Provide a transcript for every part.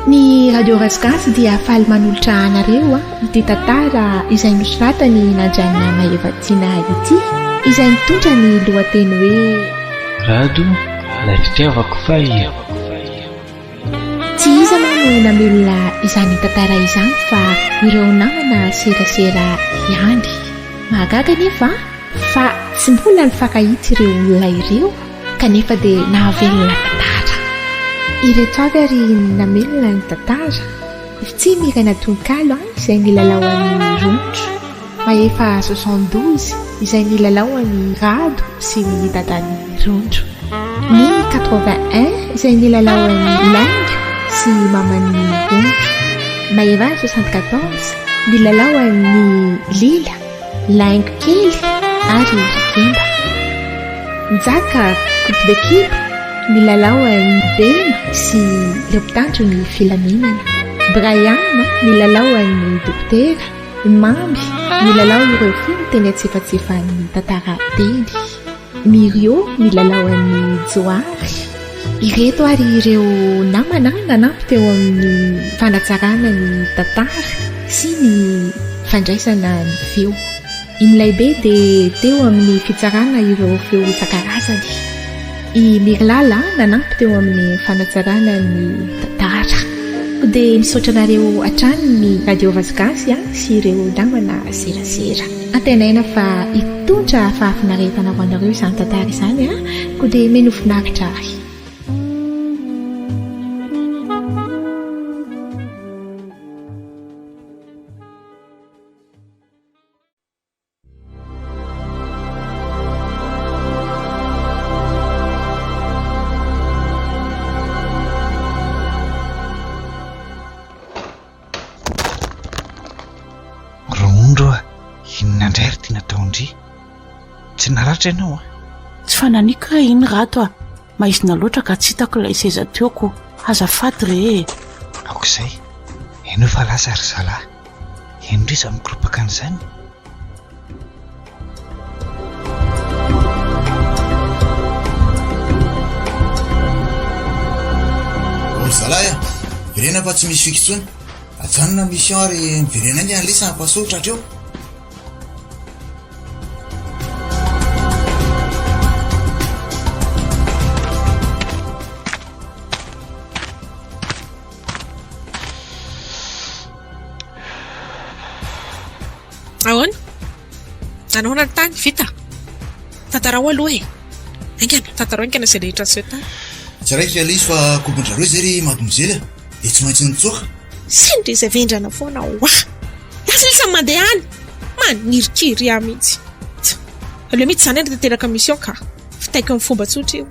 Ny radio Rasgasy dia faly manolotra anareo ity tantara izay nosoratany Nanjanina Mahevatsiana ity, izay mitondra ny lohateny hoe Rado ilay fitiavako fahia. Tsy iza moa no namelona izany tantara izany fa ireo namana serasera ihany. Mahagaga nefa fa tsy mbola nifankahita ireo olona ireo kanefa dia nahavelona tantara. Ireto avy ary namelona ny tantara tsy miraina tononkalo izay nilalaoan'ny Rondro, maefa 72 izay nilalaoan'ny Rado sy ny dadan'ny Rondro, ny 81 izay nilalaoan'ny Laingo sy maman'ny Rondro, maeva 74 nilalaoan'ny Lila, Laingo kely ary Rikemba, Njaka coupe d'équipe nilalaoan'ny Bena sy Leopitandro ny Filaminana, Brian nilalaoan'ny Dokotera, Mamby nilalao ireo finy teny atsefatsefan'ny tantara teny, Mirio nilalaoan'ny Joary. Ireto ary ireo namana nanampy teo amin'ny fanatsarana ny tantara sy ny fandraisana ny feo. In'Laybe dia teo amin'ny fitsarana ireo feo isan-karazany. I Mirlala nanampy teo amin'ny fanatsarana ny tantara. Dia misaotra anareo hatrany ny radio Rasgasy sy ireo namana serasera. Antenaina fa hitondra fahafinaretana ho anareo izany tantara izany ko dia meno finaritra ary. Tsy naratra ianao Tsy fananiko raha iny rato maizina loatra ka tsy hitako ilay seza teoko. Azafady re. Aok'izay, eno fa lasa ry zalahy, eno ry iza mikropaka an'izany. Ry zalahy virena fa tsy misy fikitsony, ajanona mission ary mivirena ny an'lisa hampasotra atreo. Ahoana? Nanao tany vita. Tantarao aloha Engana tantarao engana izay rehetra sy tany. Tsy raika ilay izy fa kombondraroa izay ry madomizely dia tsy maintsy nitsoaka. Sendra izay vendrana foana lasa lisa mandeha any manirikiry ahy mihitsy. Aleo mihitsy izany ary tanteraka mission ka fitaiko amin'ny fomba tsotra io.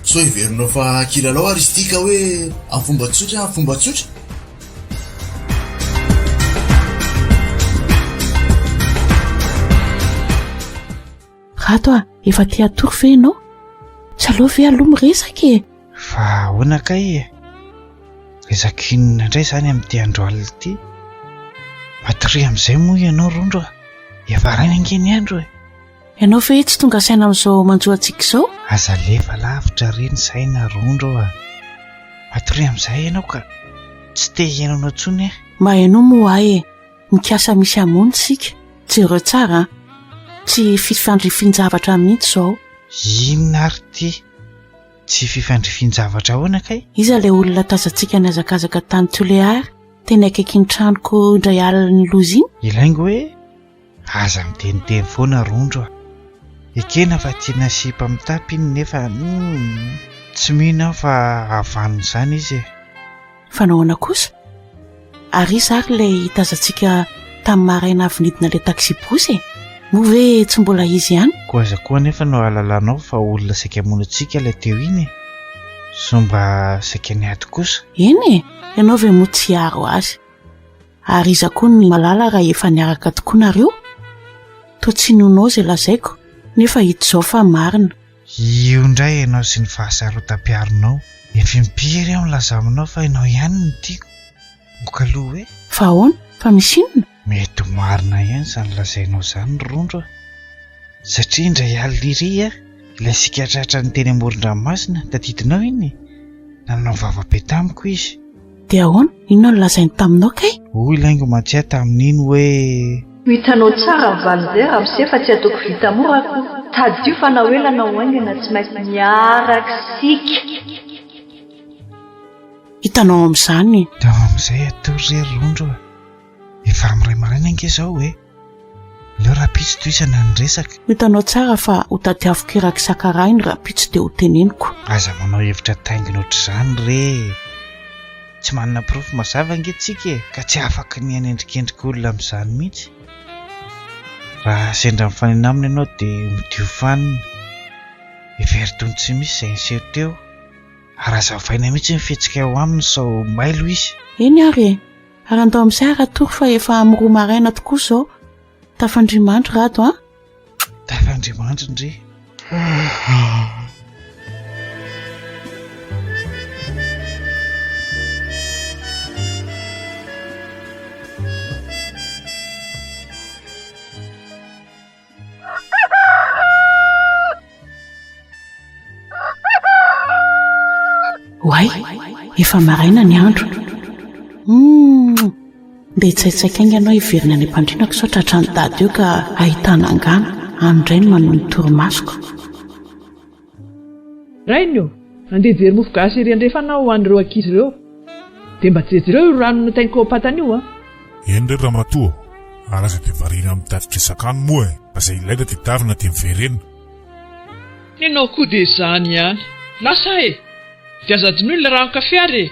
So iverinao fa kilalao ary izy ity ka hoe amin'ny fomba tsotra. Rato efa tia atoro fe ianao? Tsy aleo ve aloha miresaka Fa ahoana kay resaka inona indray izany amin'ity andro alina ity? Matory amin'izay moa ianao Rondro efa raina angeny andro Ianao fe tsy tonga saina amin'izao manjoantsika izao? Aza lefa lavitra reny saina Rondro Matory amin'izay ianao ka tsy te hiainao intsony Ma ianao moa mikasa misy amony sika. Jereo tsara tsy fifandrifian-javatra mihitsy izao. Inona ary ity? Tsy fifandrifian-javatra ahoana kay? Iza ilay olona tazantsika niazakazaka tany Tolehary teny akaiky ny tranoko indray alina ny loza iny? Ilaingo hoe aza miteniteny foana Rondro ekena fa tia nasipa mitapy iny nefa tsy mino fa havanona izany izy Fa nahoana kosa? Ary zary ilay tazantsika tamin'ny maraina avy nidina ilay taxi bosy Mo ve tsy mbola izy ihany? Koa aza koa nefa no alalanao fa olona saika monantsika ilay teo iny. Somba saika niady kosa. Eny ianao ve mo tsy aro azy. Ary iza koa ny malala raha efa niaraka tokoa nareo? Toa tsy nonao izay lazaiko, nefa hita izao fa marina. Io indray ianao sy ny fahasarotam-piaronao. Efa impiry aho milaza aminao fa ianao ihany no tiako. Moka aloha hoe. Fa ahoana? Fa misy inona? Mety marina ihany izany lazainao izany Rondro satria indray alina iry ilay sikatratra ny teny amoron-dranomasina tadidinao iny nanao vava-be tamiko izy. dia ahoana inona no lazainy taminao kay? hoy ilaingo matsia tamin'iny hoe hitanao tsara ny valin'izay raha mise fa tsy ataoko vita morako tadio fa na hoelana ho aingana tsy maintsy miaraka sika. hitanao amin'izany da amin'izay atory rery rondro efa amin'ray maraina ange izao hoe leo rapitsy toisana ny resaka. hitanao tsara fa ho tadiavoko iraka isan-karahiny rapitsy dia ho teneniko. aza manao hevitra taingina ohatr'izany re tsy manana profy mazava angentsika ka tsy afaka ny anendrikendrika olona amin'izany mihitsy. raha sendra mifanena aminy ianao dia midio fanina everitony tsy misy izay niseho teo ary aza vaina mihitsy mifetsika ao aminy sao mailo izy. eny ary ary andao amin'izay aratory fa efa amin'ny roa maraina tokoa izao. Tafandrimandry rato a? Tafandrimandry ndre. Wai, efa maraina ny andro. Ndeha tsaitsaika ainga ianao hiverina any am-pandrinako sao tratrany dady eo ka ahitana angana andray no manao ny torimasoko. Rainio, andeha very mofo gasy ery andrefanao ho an'ireo ankizy ireo. Dia mba jejereo io rano natainiko patany io a. Eny ry ramatoa, araza dia variana amin'ny tatitra isakany moa e. Fa izay ilaina dia davina dia miverena. Nenao koa dia izany ihany. Lasa e, dia azadino ilay rano kafe ary e.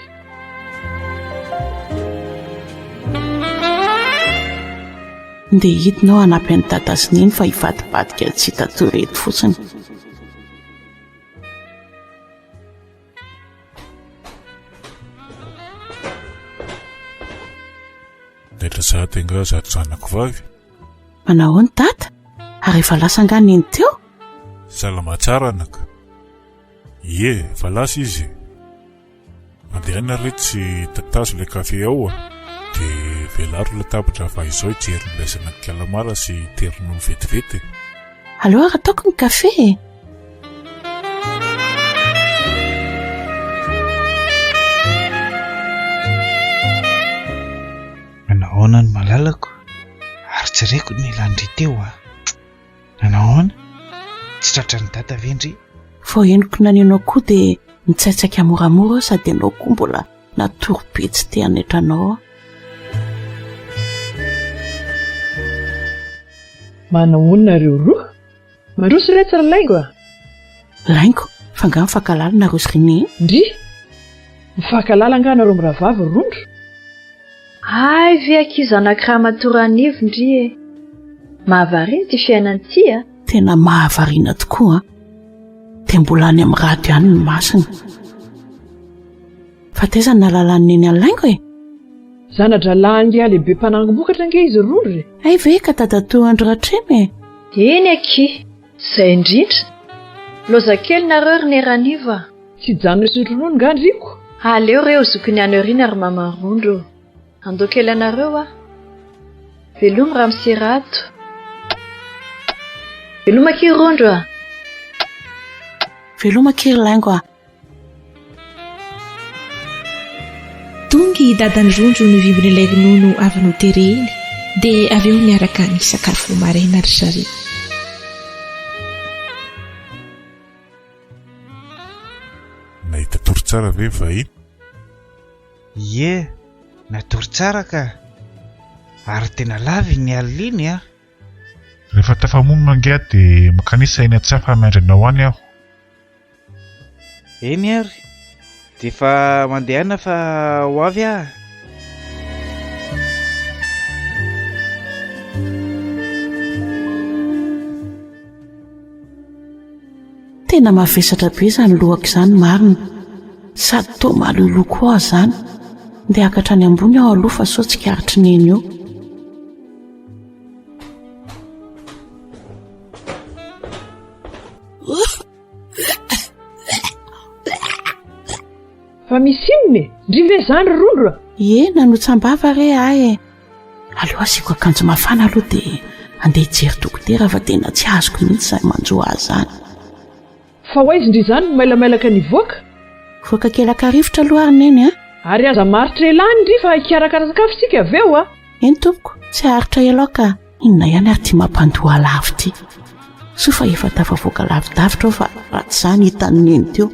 Ndeha hitinao hanampy any dadasiny fa hivadibadika tsy hita toreto fotsiny. Letra zady nga zady zanako vavy. Manao ny tata? Ary efa lasa angana eny teo? Salama tsara anaka. Ie, efa lasa izy. Mandehana retsy tatazo ilay kafe ao dia velaro latabatra fa izao hijery milaisana kalamara sy terino vetivety. Aleo ary ataoko ny kafe e. Nanahoana ny malalako ary tsy reko ny landry teo a. Nanahoana? Tsy tratra ny data vendry. Vao henoko nanenao koa dia nitsaitsaka moramora sady ianao koa mbola natorobe tsy te hanetranao. Manahonina ireo roa? Maroso ireto tsara laingo a? Laingo, fa nga mifankalala naroso rineny. Ndry? Mifankalala nga nareo miravavy rondro? Ay, ve ankizy anankiray matoran'ivo ndry e. Mahavariana ty fiainan'ity a. Tena mahavariana tokoa a. Dia mbola any amin'ny radio ihany ny masina. Fa teza ny nalalany neny any laingo e. Zanadralahan'ny lehibe mpanangom-bokatra nge izy rondro e. Ay ve ka tadatoa andro ratremy e. Eny aky, izay indrindra. Loza kely nareo ry neraniva. Tsy janona isotro ronono nga andriko. Aleo reo zokony any orina ary mamarondro. Andao kely anareo a. Veloma raha miserato. Veloma kely rondro a. Veloma kely laingo a. Tongy dadany rondro no vimbin'ilay ronono avy notereny dia avy eo miaraka ny sakafo maraina ry zareo. Nahita tory tsara ve vahiny? Ie, natory tsara ka. Ary tena lavy ny aliny a. Rehefa tafamono mangia dia makanisa eny tsy afa miandrana ho any aho. Eny ary. Dia fa mandehana fa ho avy a. Tena mavesatra be izany lohako izany marina. Sady toa maloloko aho izany. Ndeha hakatra any ambony aho aloha fa sao tsy karitry neny eo. Fa misy inone? Ndry ve zany rondro? Ie, nanotsambava re ahy e. Aleo asiako akanjo mafana aloha dia andeha hijery dokotera fa tena tsy azoko mihitsy izay manjoa azy zany. Fa ho aizy ndry zany no mailamailaka nivoaka? voaka kelaka rivotra loharina eny a. Ary aza maritra elany ry fa hikarakara sakafosika avy eo a. Eny tompoko, tsy haritra elo ka inona ihany ary tia mampandoha lavo ty. So fa efa tafavoaka lavidavitra fa raha tsy izany hitan'ny eny teo.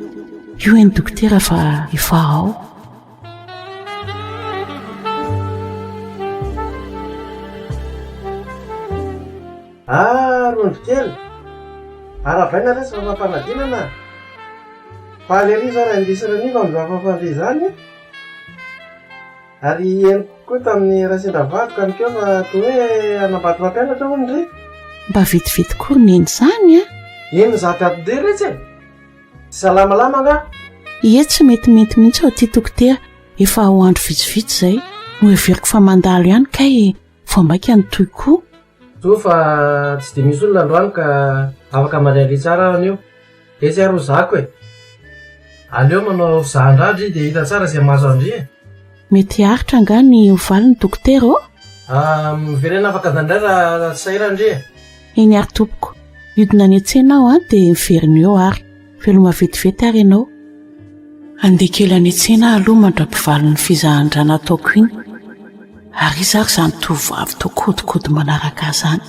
Io eny dokotera fa efa ao. Rondro kely. Aravaina resy fa fampanadinana. Fa alery zao raha indisana niva amin'izao fafan'ilay izany. Ary eny koa tamin'ny rasendra vakoka nikeo fa toa hoe anambady mampianatra hono ndry. Mba vetivety kory neny izany a. Eny zato ato retsy e. Salamalama nga. Ie tsy metimety mihitsy ao ty dokotera. Efa ho andro vitsivitsy izay no heveriko fa mandalo ihany kay vao maika nytoy koa. So fa tsy dia misy olona androany ka afaka mandraindray tsara anio. Esy aro zako e. Aleo manao fizahan-drandry dia hita tsara izay mahazo andry e. Mety haritra nga ny ovaliny dokotera o? Miverena afaka zandray raha sairandry e. Eny ary tompoko. Midina any an-tsena aho dia miverina eo ary. Veloma vetivety ary ianao. Andeha kely any an-tsena aloha mandra-pivaliny fizahan-drana ataoko iny. Ary izy ary izany tovovavy toa kodikody manaraka izany.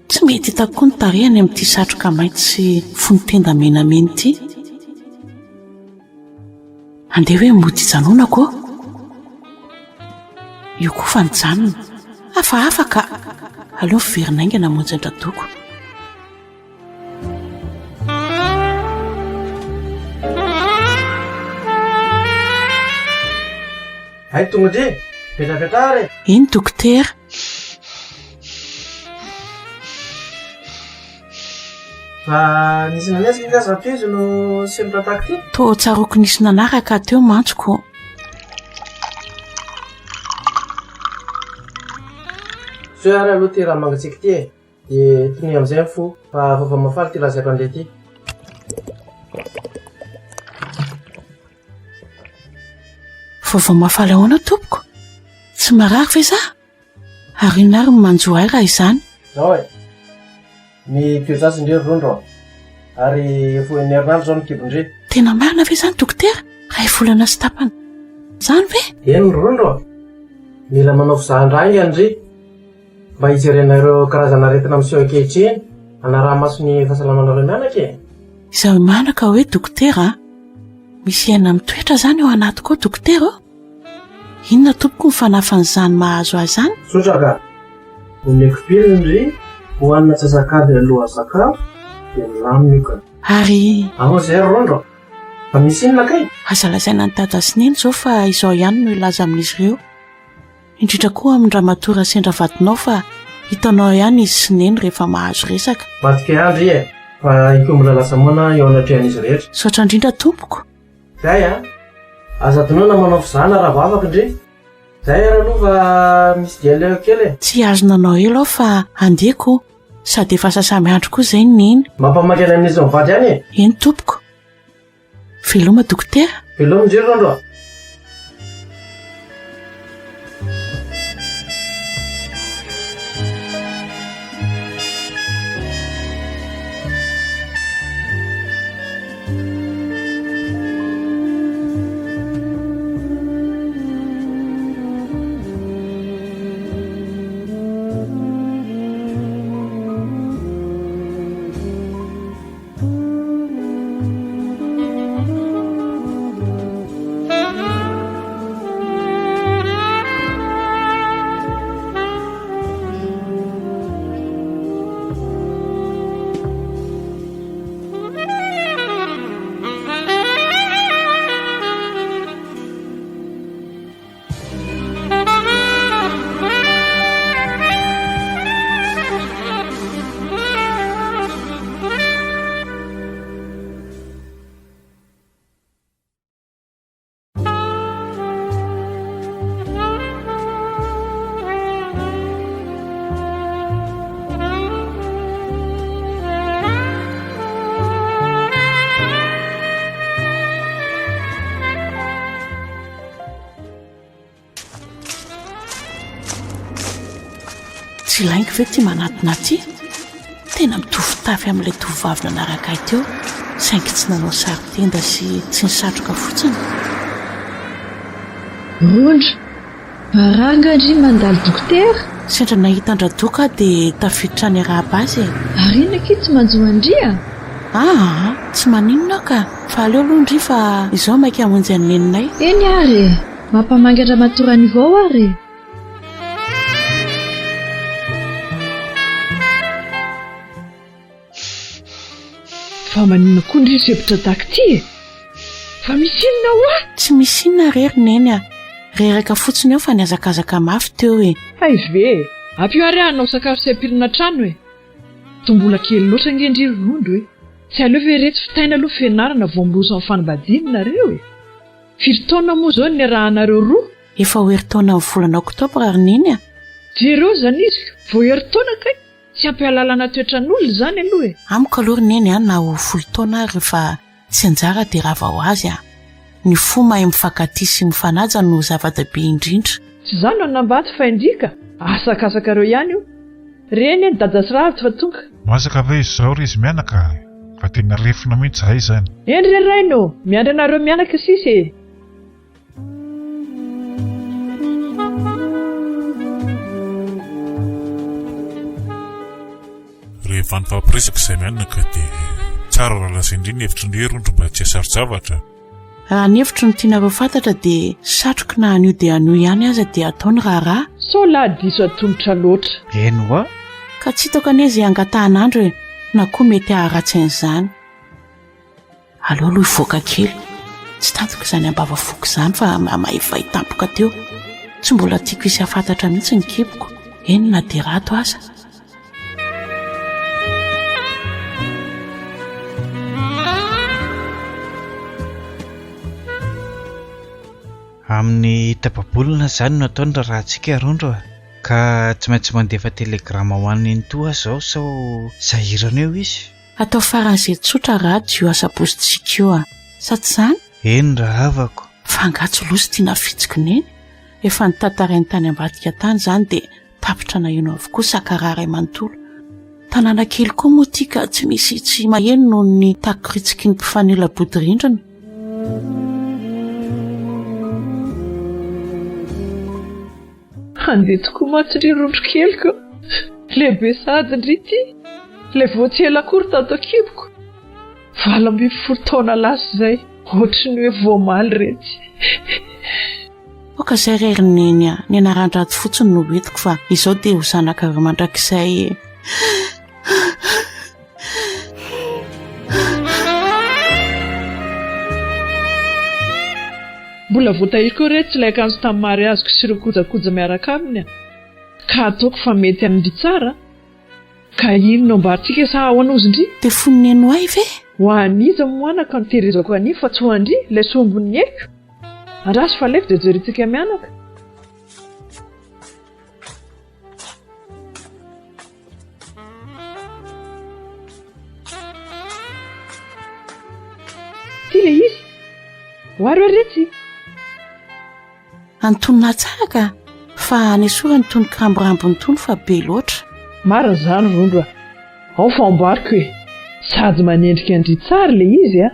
Tsy mety hitako koa ny tarehany amin'ity satroka mainty sy fonotenda menamena ity. Andeha hoe mody hijanonako ao. Io koa fa nijanona. Hafahafa ka. Aleo miverina aingana monjy andradoko. Hay tongodry, petrapetrary. Eny dokotera. Fa nisy nanesika ka zapizo no sy mitratako ty. Toa tsaroko nisy nanaraka teo mantsoko. So ary aloha ty raha mangatsiaka ty e. Dia tony amin'izay ny fo fa vava mafaly ty lazaiko an'ilay ty. Vava mafaly ahoana tompoko? Tsy marary ve za? Ary inona ary manjo ahy raha izany? Zao e. Ny toetr'asindry rondro. Ary efa herinandro zao ny kibondry. Tena marina ve izany dokotera? Ray volana sy tapany. Izany ve? Eny rondro. Mila manao fizahan-dranga andry. Mba hijerena ireo karazana aretina miseho ankehitriny, hanaraha-maso ny fahasalamanareo mianaka e. Izaho manaka hoe dokotera, misy aina mitoetra izany ao anatiko ao dokotera. Inona tompoko ny fanafan'izany mahazo ahy izany? Sotraka, omeko pilindry, hohanina atsasakady aloha sakafo, dia milamina io ka. Ary ao izay rondro. Fa misy inona kay? Aza lazaina ny dada sy neny izao fa izao ihany no ilaza amin'izy ireo. Indrindra koa amin'ny dramatora sendra vadinao fa hitanao ihany izy sy neny rehefa mahazo resaka. Matika andry e, fa ikombona lasa moana eo anatrehan'izy rehetra. Saotra indrindra tompoko. Zay a, aza tonona manao fizahana raha vavaka indry. Zay ary aloha fa misy dia leo kely e. Tsy azonanao elo aho fa andeko sady efa sasamy andro koa izay neny. Mampamakena amin'izy mivady ihany e. Eny tompoko. Veloma dokotera? Veloma indry rondro. Tsy laingo ve ty manatona ty? Tena mitovy tafy amin'ilay tovovavy nanaraka teo. saingy tsy nanao saritenda sy tsy nisatroka fotsiny. Rondra, barangandry mandalo dokotera. Sendra nahita andradoka dia tafiditra ny araha-bazy. Ary ina ky tsy manjoandria? Tsy maninona ka. Fa aleo londry fa izao mainka hamonjy ny neninay. Eny ary, mampamangatra matorany vao ary. Fa maninona koa ndry sepitra takty? Fa misy inona hoa? Tsy misy inona rery neny a. Reraka fotsiny eo fa niazakazaka mafy teo e. Ve, ampio ary anao sakafo sy ampirina trano e. Tombola kely loatra ngendry rondo e. Tsy aleo ve reto fitaina aloha fianarana vao miroso amin'ny fanambadianareo e. Firy taona moa zao ny arahanareo roa? Efa ho eri-taona amin'ny volana oktobra ary neny a. Jereo zany izy, vao eri-taona kay. Tsy ampialalana toetran'olona zany aloha e. Amiko aloha neny a na ho 10 taona ary fa tsy anjara dia rava ho azy a. Ny fo mahay mifankatia sy mifanaja no zava-dehibe indrindra. Tsy zany no nambaty fa indrika, asakasaka reo ihany io. Reny ny dada sy ravitra fa tonga. Masaka ve izao ry izy mianaka? Fa tena refina mihitsy zahay zany. Eny reraino, miandry anareo mianaka sisa e. Rehefa nifampiresaka izay mianaka dia tsara raha lasa indriny hevitry ny herondro mba tsy hasary-javatra. Raha ny hevitry ny tianareo fantatra dia satroka na anio dia anio ihany aza dia ataony raharaha. So lahadiso atongotra loatra. Eny hoa. Ka tsy hitako an'izy angatahan'andro e, na koa mety haharatsy an'izany. Aleo aloha ivoaka kely. Tsy tantoko izany ambava foko izany fa mahaiva hitampoka teo. Tsy mbola tiako hisy hafantatra mihitsy ny kiboko. Eny na dia rato aza. Amin'ny tapabolona izany no ataony raha antsika rondro ka tsy maintsy mandefa telegrama ho an'ny toa zao sao sahirana eo izy. Atao faran'izay tsotra radio asapozintsika eo sa tsy izany? Eny raha avako. Fangatso loso tiana fitsiko neny. Efa nitantarainy tany ambadika tany izany dia tapitra na ino avokoa sakararay manontolo. Tanàna kely koa moa tika tsy misy tsy maheno noho ny takoritsiky ny mpifanila bodirindrina. Andeha tokoa matsy ry rondro keliko. Lehibe sady ndry ty. Le voatsy ela akory tato kiboko. 20 taona lasa izay. Ohatry ny hoe voamaly rety. Oka izay rery neny a. Ny anaran-drato fotsiny no hoentiko fa izao dia ho zanak'areo mandrakizay. Mbola voatahiry reto tsy ilay akanjo tamin'ny mariaziko sy ireo kojakoja miaraka aminy ka ataoko fa mety amindry tsara. Ka ino no ambarantsika sa ao an'ozindry? Dia foniny eno ay ve? Ho aniza moanaka no tehirizako anio fa tsy ho andry ilay sombony eko. Andraso fa lefy dia jerentsika mianaka. Ty le izy. Ho ary retsy. Antonina tsara ka fa nesora ny tony kramborambony tony fa be loatra. Marina izany rondro a. Ao fa ambariko hoe sady manendrika andry tsara le izy a.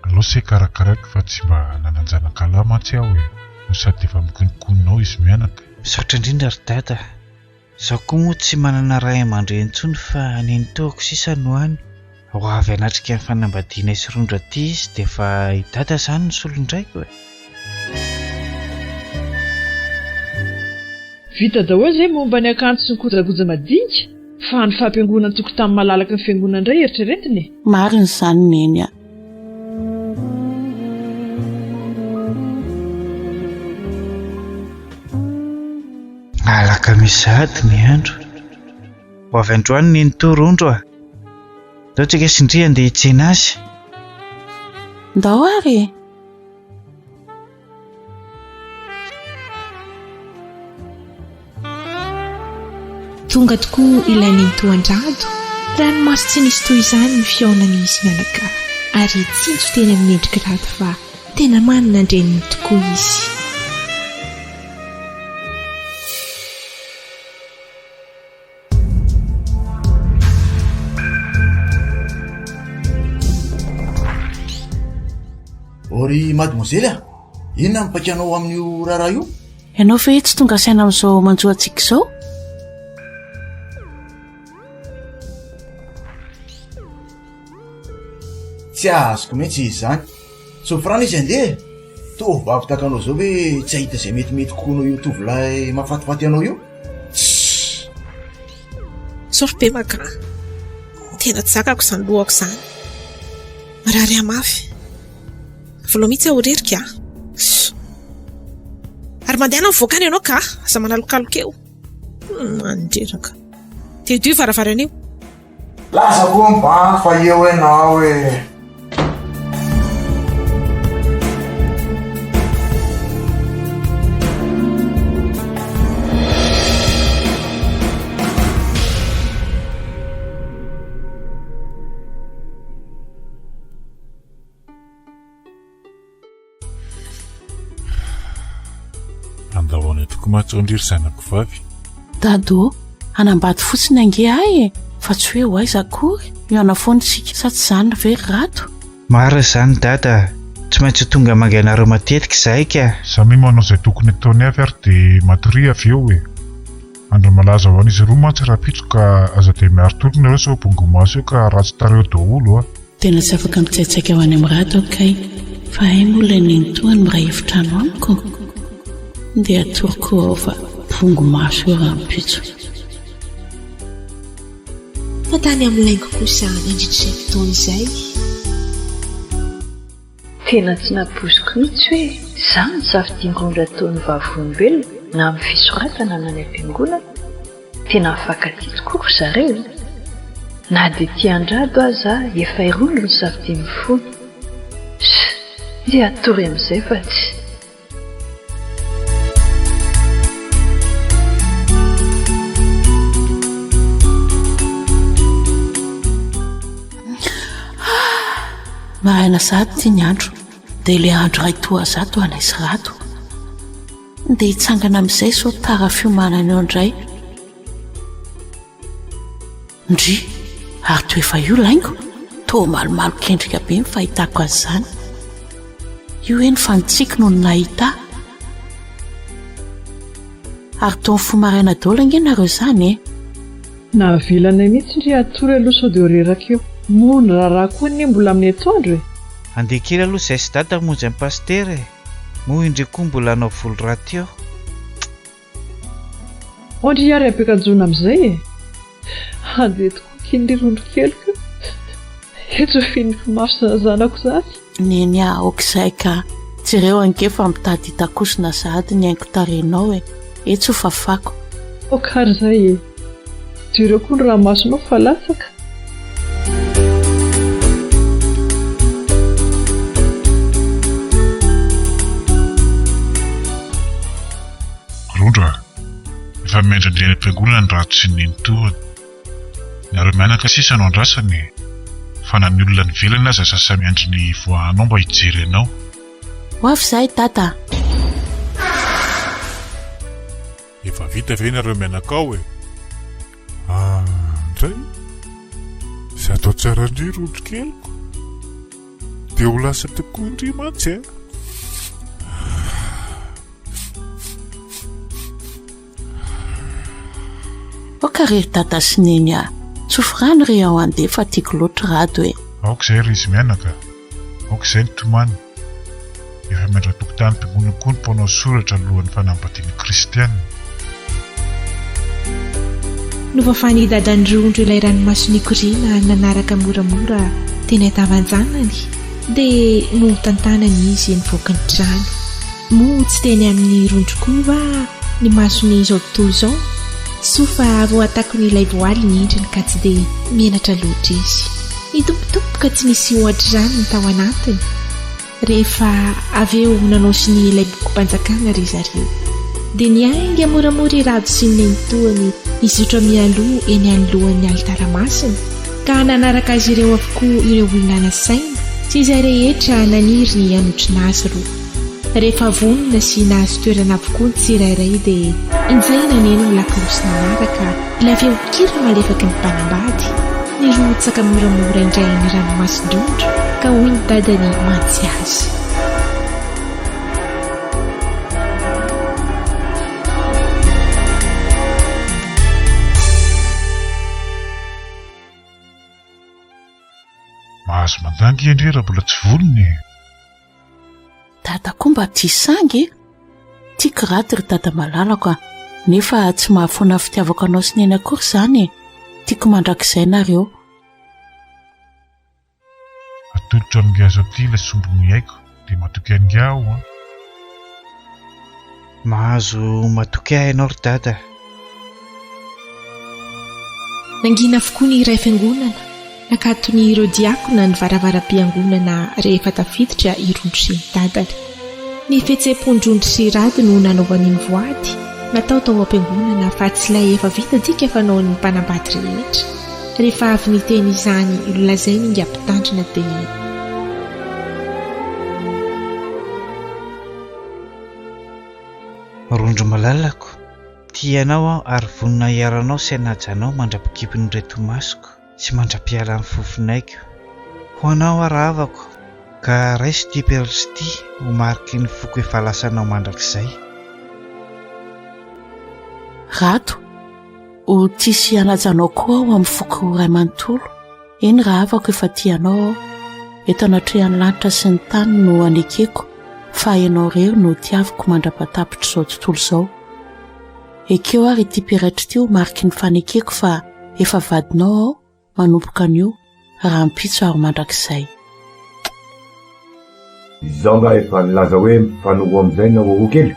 Alao se karakaraiko fa tsy mba nananjanakala mantsy aho no sady efa mikonikononao izy mianaka. Misaotra indrindra ry dada. Zaho koa moa tsy manana ray aman-dreny intsony fa nenitoako sisa no any. Ho avy anatrika ny fanambadiana sy rondra ty izy dia fa i dada izany ny solondraiko e. Vita daholo izay momba ny akanjo sy ny kojakoja madinika fa ny fampiangonana tokotany malalaka ny fiangonana indray eritreretiny. Marina izany neny a. Alaka misady ny andro. Ho avy androany ny nito rondro a. Ndao tsika sindria andeha hitsena azy. Ndao ary. Tonga tokoa ilainy ny toan-drado. Ranomasy tsy nisy toy izany ny fihaonany izy mianaka ary tsinjo teny amin'ny endrika rado fa tena manana andreniny tokoa izy. Ory mademoiselle a, inona mipakanao amin'io raharaha io? Ianao ve tsy tonga saina amin'izao manjoantsika izao? Tsy azoko mihitsy izy zany. Sofrana izy andeha. Tovovavy takanao zao hoe tsy ahita izay metimety kokoanao io tovolahy mahafatifaty anao io? Sorbe maka. Tena tsy zakako izany lohako izany. Marary amafy. Vola mihitsy aho ririka. Ary mandeha any mivoakany ianao ka? Aza manalokaloka eo. Mandreraka. Tedio varavarana io. Lasa koa mba fa eo ianao e. Andahoana toko mahatsondriry zanako vavy. Dado, anambady fotsiny ange ahy e. Fa tsy hoe ho aiza akory. Io anafonitsika sa tsy zany ve rato? Mara izany dada, tsy maintsy tonga mangainareo matetika izahay ka. Samy manao izay tokony ataony avy ary dia matory avy eo e. Andro malaza ho an'izy roa mantsy raha pitso ka aza dia miaro torona ireo sao bongo maso eo ka ratsy tareo daholo a. Tena tsy afaka mitsaitsaika ho any amin'ny rato kay. Fa hay mola nentoany miray hevitrano amiko. Dia atoroko ao fa bongo maso eo raha mipitso. Fa tany amin'ny laingo kosa nandritry izay fotoana izay. Tena tsy naposiko mihitsy hoe izaho ny safidin-drondra ataon'ny vavolombelona na amin'ny fisoratana na ny am-piangonana. Tena afaka tia tokoa zareo. Na dia tia andrado aza efa irondro ny safidin'ny fony. Dia atory amin'izay fa tsy. Maraina zato tia ny andro. Dia ilay andro ray toa zato anaizy rato. Dia hitsangana amin'izay so tara fiomanana eo indray. Ndry, ary toa efa io laingo. Toa malomalo kendrika be ny fahitako azy zany. Io hoe ny fanitsiko no nahita. Ary toa ny fomaraina daholo angenareo izany e. Nahavilana mihitsy ndry atory aloha sao dia reraka eo. Moa ny raharaha koa ny mbola amin'ny atoandro e. Andeha kely aloha izay sy dada monjy amin'ny paster e. Moa indray koa mbola hanao volo raty eo. Ondry ary ampiakajona amin'izay e. Andeha tokoa kely rondro keliko. Eto finniko maso zanako zany. Neny aok'izay ka jereo angefa mitady hitakosona sahady ny haingo tarenao e. Eto ho fafako. Okary izay e. Direo koa ny raha masonao fa latsaka. Rondra, efa miendrindreny am-piangonana ny rato sy ny nitohany. Niareo mianaka sisa no andrasany. Fa na ny olona nivelana aza sasa miandry ny voahanao mba hijery anao. Ho avy izay tata. Efa vita ve nareo mianaka ao e. Ndray, sy atao tsara indray rondro keliko. Dia ho lasa tokoa indray mantsy e. Okarery tata sy neny a. Tsofrano ry ao andeha fa tiako loatra rado e. Aoka izay ry izy mianaka. Aoka izay ny tomany. Efa miandra tokotany mpiangonana koa ny mpanao soratra alohan'ny fanambadiana kristianina. Novafany dadan'ny rondro ilay ranomason'Ikorina nanaraka moramora teny Tavanjanany dia notantanany izy nivoaka ny trano. Moa tsy teny amin'ny rondro koa ny masony izao tontolo izao. Sofa voatako n'ilay voaly ny endriny ka tsy dia mianatra loatra izy. Nitompotompoka tsy misy ohatra izany ny tao anatiny. Rehefa avy eo nanao sy ny ilay bokim-panjakana ry zareo. Dia niainga moramora irado sy ny nenitoany izotra mialoha eny anolohan'ny alitara masina. Ka nanaraka azy ireo avokoa ireo olona nasaina sy izay rehetra naniry ny hanotry nazy roa. Rehefa vonona sy nahazo toerana avokoa ny tsirairay dia injaina neno ny lakorosy nanaraka ilay avy eo kira malefaka ny mpanambady. Nirotsaka moramora indray ny ranomasin-drondro ka hoy ny dadany mantsy azy. azo mandangy endre raha mbola tsy volony. Dada koa mba tia sangy tiako raty ry dada malalako nefa tsy mahafoana fitiavako anao sy ny eny akory izany tiako mandrakizay nareo. Atolotra amin'nga azo aty ilay sombony haiko dia matoky an'nga aho. Mahazo matoky ahy ianao ry dada. Nangina avokoa ny iray fiangonana nakatony ireo diakona ny varavara-piangonana rehefa tafiditra irondro sy ny dadany. Ny fihetseham-pondrondro sy rady no nanaovany ny voady natao tao am-piangonana fa tsy ilay efa vita dika fanaon'ny mpanambady rehetra. Rehefa avy niteny izany ilazay ny ampitandrina dia rondro malalako tianao aho ary vonina hiaranao sy hanajanao mandrapikipin'ny iray tomasiko sy mandra-piala amin'ny fofinaiko ho anao aravako ka raisy tia perly ty ho mariky ny foko efa lasanao mandrakizay. Rato ho tisy hanajanao koa ao amin'ny foko ray manontolo eny raha avako efa tianao eto anatrehany lanitra sy ny tany no anekeko fa ianao rery no tiaviko mandra-patapitra izao tontolo izao. Ekeo ary ity peraitra ty ho mariky ny fanekeko fa efa vadinao ao manompoka an'io raha mpitso ary mandrakizay. Izaho nga efa nilaza hoe mifanoho amin'izay na hoho kely.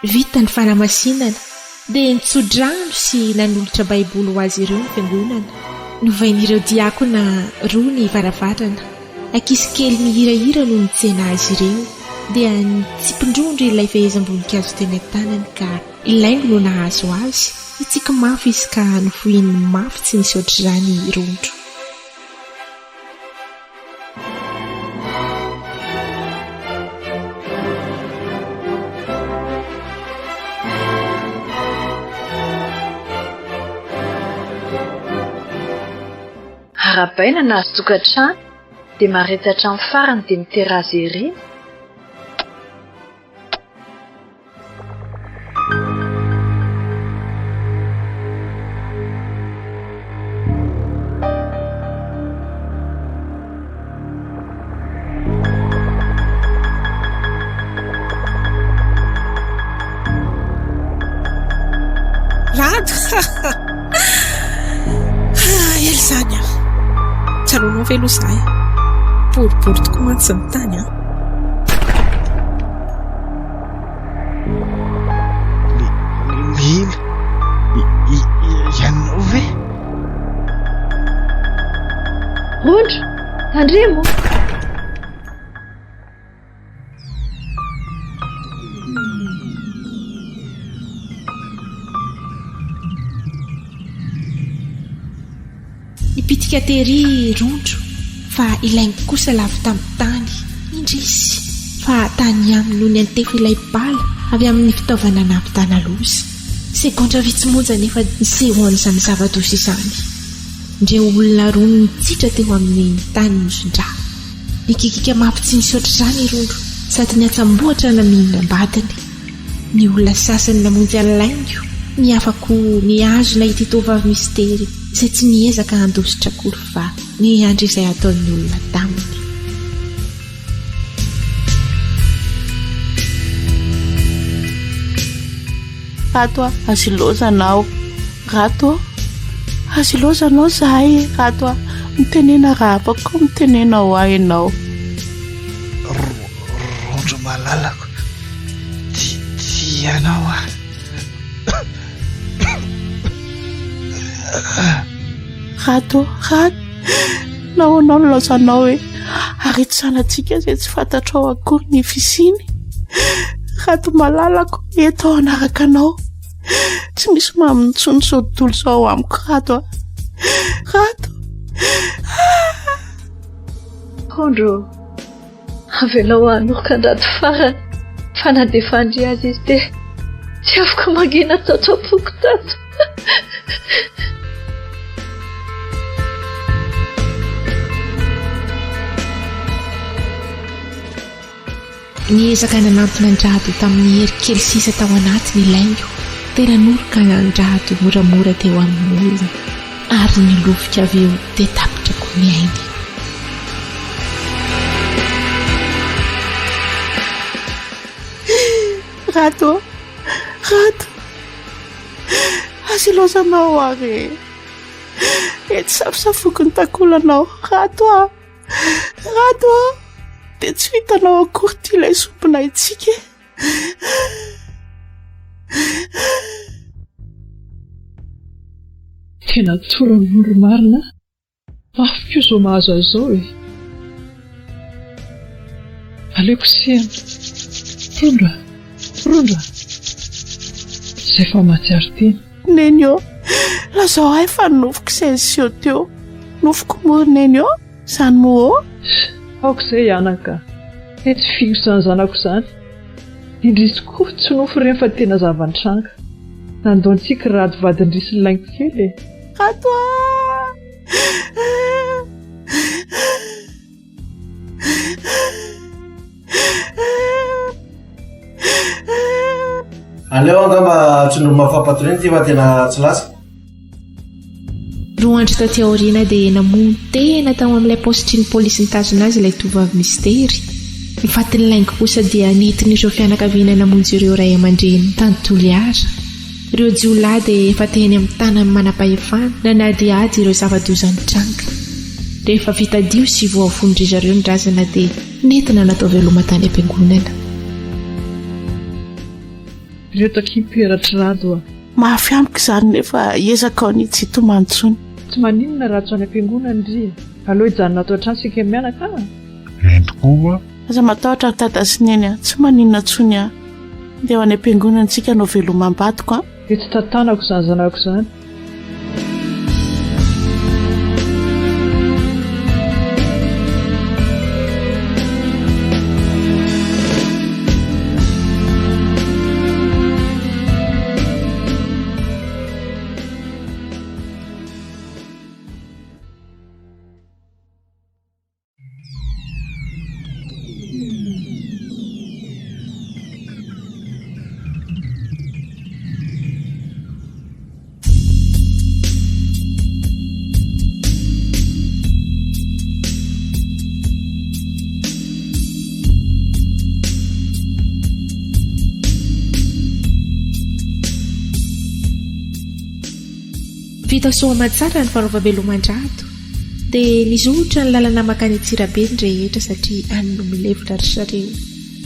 vita ny fanamasinana dia nitsodrano sy nanolotra baiboly ho azy ireo ny fiangonana. Novain'ireo diakona roa ny varavarana. Ankizy kely mihirahira no nitsena azy ireo dia nitsipindrondro ilay fehezam-boninkazo teny an-tanany ka ilaingo no nahazo azy. Itsika mafy izy ka nofohin'ny mafy tsy nisy ohatr'izany rondro. Arabaina nahazo tokantrano dia maretsatra amin'ny farany dia miterazy ery. Elzania tsaronao ve aloha zahay boribory tokoa mantsy ny tany ianao ve rondro tandremo nipitika tery rondro fa ilainy kosa lavy tamin'ny tany indrisy fa tany aminy noho ny antefo ilay bala avy amin'ny fitaovana nampitana loza segondra vitsimojana efa nisehoan'izany zava-dosa izany. Ndreo olona roa nitsitra teo amin'ny tany nosondra nikikika mafy tsy misy ohatr'izany rondro sady niatsamboatra na mihinana ambadiny. Ny olona sasany namonjy alaingo ny afako ny azo nahita tovavy mistery izay tsy niezaka handositra akory fa ny andro izay ataon'ny olona taminy. Rato azilozanao rato azilozanao zahay rato mitenena ravako mitenena ho ainao rondro malalako tianao rato nahoanao nilazanao hoe aritsanatsika zay tsy fantatrao akory ny fisiny. Rato malalako eto anaraka anao tsy misy mamintsony sao tontolo zao amiko rato Rondro avelao anokan-drato farany fa na dia fandry azy izy dia tsy afaka mangina tato apoko tato. Niezaka nanampina andrado tamin'ny hery kely sisa tao anatiny ilaingo tena noroka ndrado moramora teo amin'ny olona ary ny lofika avy eo dia tapitra koa ny ainy. Rato azy ilozanao ary ety safosafokony takolanao. Rato dia tsy vitanao akory ty ilay sompina itsika. tena toran'olo marina afaka zao mahazo azao e. aleoko sehana rondra zay fa matsiaro tena neny eo lazao ay fa nofoko izay sio teo nofoko moa neny eo zany moa aoko izay anaka ety figo izany zanako izany indrisy koa tsy nofo ireny fa tena zavan-tranga nandoantsika rady vadin-drisy ny laingo kely e. Rato aleo angamba tsy no mafampatoreny ty fa tena tsy lasa. Roa andro taty aoriana dia namono tena tao amin'ilay positry ny polisy nitazona azy ilay tovavy mistery. Ny fatin'ny laingo kosa dia nentin'ireo fianakaviana namonjy ireo ray aman-dreny tany Toliara. Ireo jiolahy dia efa teny amin'ny tanany manam-pahefana nanadiady ireo zava-dozany tranga. Rehefa vitadio sy voafondry ireo ny razana dia nentina natao veloma tany am-piangonana. ireo takimperatra rado a mafy amiko izany nefa ezaka ao ny tsy tomantsony. tsy maninona raha tsy any am-piangonana ndry aloha hijanona ato an-trano sika mianaka endrikoa aza matahotra ny tata sy neny a tsy maninona tsony a dia ao any am-piangonana antsika anao velomam-badiko a dia tsy tantanako izany zanako izany. Vita soama tsara ny farovabeloman-drado dia nizotra ny lalana makany Antsirabe ny rehetra satria any no milevitra ry sareo.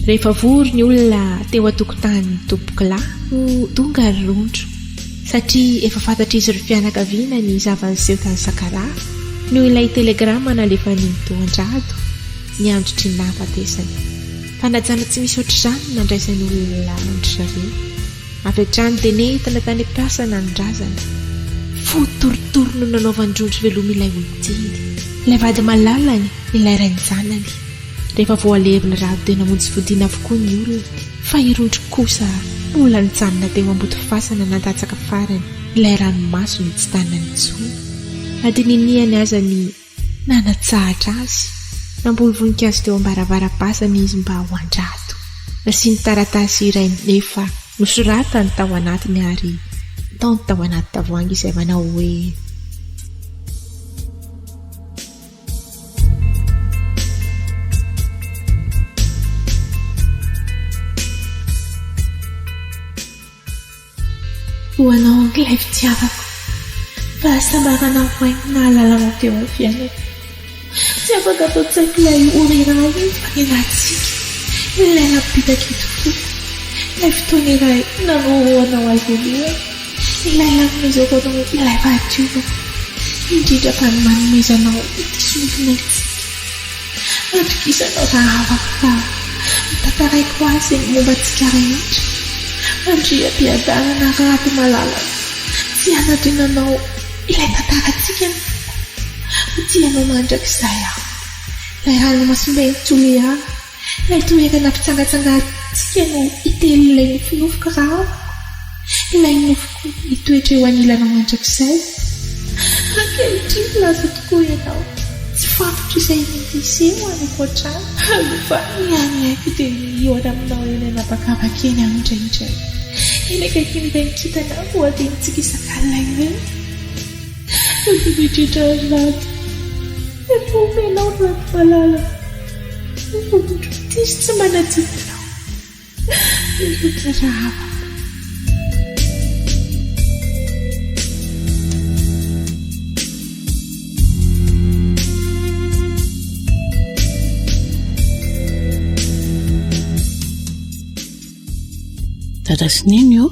Rehefa vory ny olona teo an-tokotany tompokolahy no tonga ry rondro satria efa fantatra izy ry fianakaviana ny zavan'iseho tany Sakaraha no ilay telegrama nalefany toan-drado ny androtry ny nahafatesany. Fanajana tsy misy ohatr'izany nandraisan'ny olona ry sareo. Avy hatrany dia nentina tany am-piasana ny razana. Fotorotoro no nanaovandrondro veloma ilay olotiny. Ilay vady malalany ilay rainy zanany. Rehefa voalevina rado dia namonjy fodiana avokoa ny olona. Fa irondro kosa olona nijanona teo amboto fasana nandatsaka farany ilay ranomaso ny tsy tanany intsony. Adininiany aza ny nanatsahatra azy. Namboly voninkazo teo am-baravarapasana izy mba ho andrado. Nasiany taratasy iray nefa nosoratany tao anatiny ary tao anaty tavoahangy izay manao hoe hoanao anglay fitiavako fa sambarana voainy nahalalana teo amin'ny fiainana. Tsy afaka atao tsaiko ilay oriray fanelatsika ilay nampitaky ilay fotoana iray nanoroanao azy aloha ilay lamonezako anao ilay vahatiovako indrindra fa ny manomezanao ity sonofina itsika androkisanao raha afaka fa mitantaraiko azy ny momba antsika rehetra andriam-piadanana raty malalana tsy anadrinanao ilay tantarantsika ho tianao mandrakizay aho ilay ranomasimbe Toliara ilay toerana fitsangatsangantsika no itelo ilay nofinofoka raha ilay nofoko itoetra eo anilanao mandrakizay. Ankehitriny laza tokoa ianao tsy fantatra izay niseho anako an-trano alofa ny any haiko dia eo aminao eny anabakabaka eny amin'indraindray eny akaikiny kitana hoatenitsika isan-kalina ireny mitritra rato efa omenao rato malala tisy tsy manatidinao mitritra rava. Dada Sineny io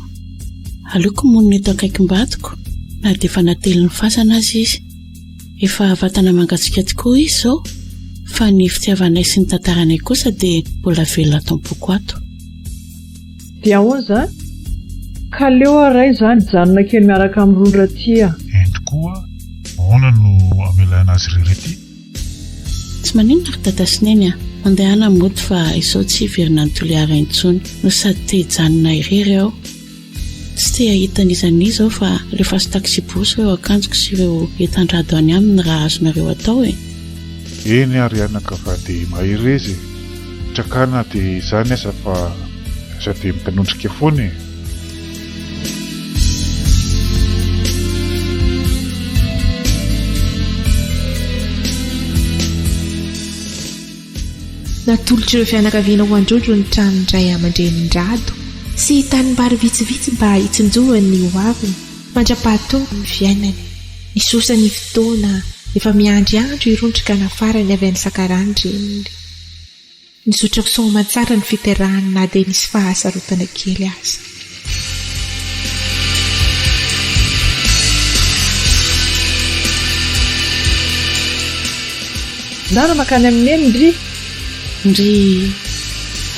aleoko monina eto akaikim-batoko na dia efa nately ny fasana azy izy. Efa vatana mangatsika tokoa izy izao fa ny fitiavanay sy ny tantaranay kosa dia mbola velona tampoko ato. Dia ahoana izany? Ka leo aray izany janona kely miaraka amin'ny rondra tia. Endry koa ahoana no amelana azy rirety? Tsy maninona ry Dada Sineny mandehana moto fa izao tsy verina ny toliara intsony no sady te hijanona irery aho. Tsy te hahitan'izan'izy aho fa rehefa sy taksiboso ireo akanjoko sy ireo entan-drado any aminy raha azonareo atao e. Eny ary anaka fa dia mahirezy trakana dia izany asa fa asa dia mitanondrika foana e. Natolotry ireo fianakaviana ho androndro ny tranondray aman-drenin-drado sy tanimbary vitsivitsy mba hitsinjohany ny hoaviny mandra-pahatonga ny fiainany. Nisosa ny fotoana efa miandryandro irondrika nafarany avy any Sakarany reniny. Nizotrako somatsara ny fiterahany na dia nisy fahasarotana kely aza. Ndana makany amin'ny eny ndry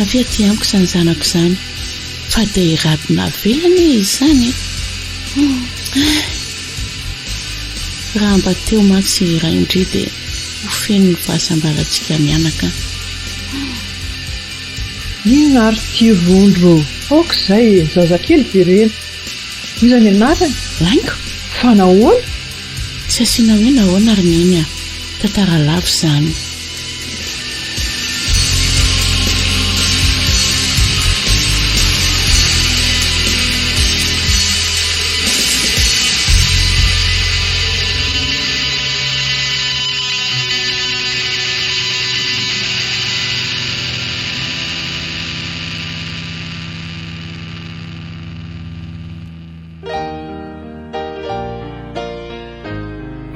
avy aty amiko izany zanako izany fa dia radona velany izy izany raha mba teo mantsy raha indry dia ho feno ny fahasambarantsika mianaka. Ino ary tia rondro aoka izay zazakely be reny iza ny anarany laingo fa nahoana tsy asiana hoe nahoana ary neny tantara lavo izany.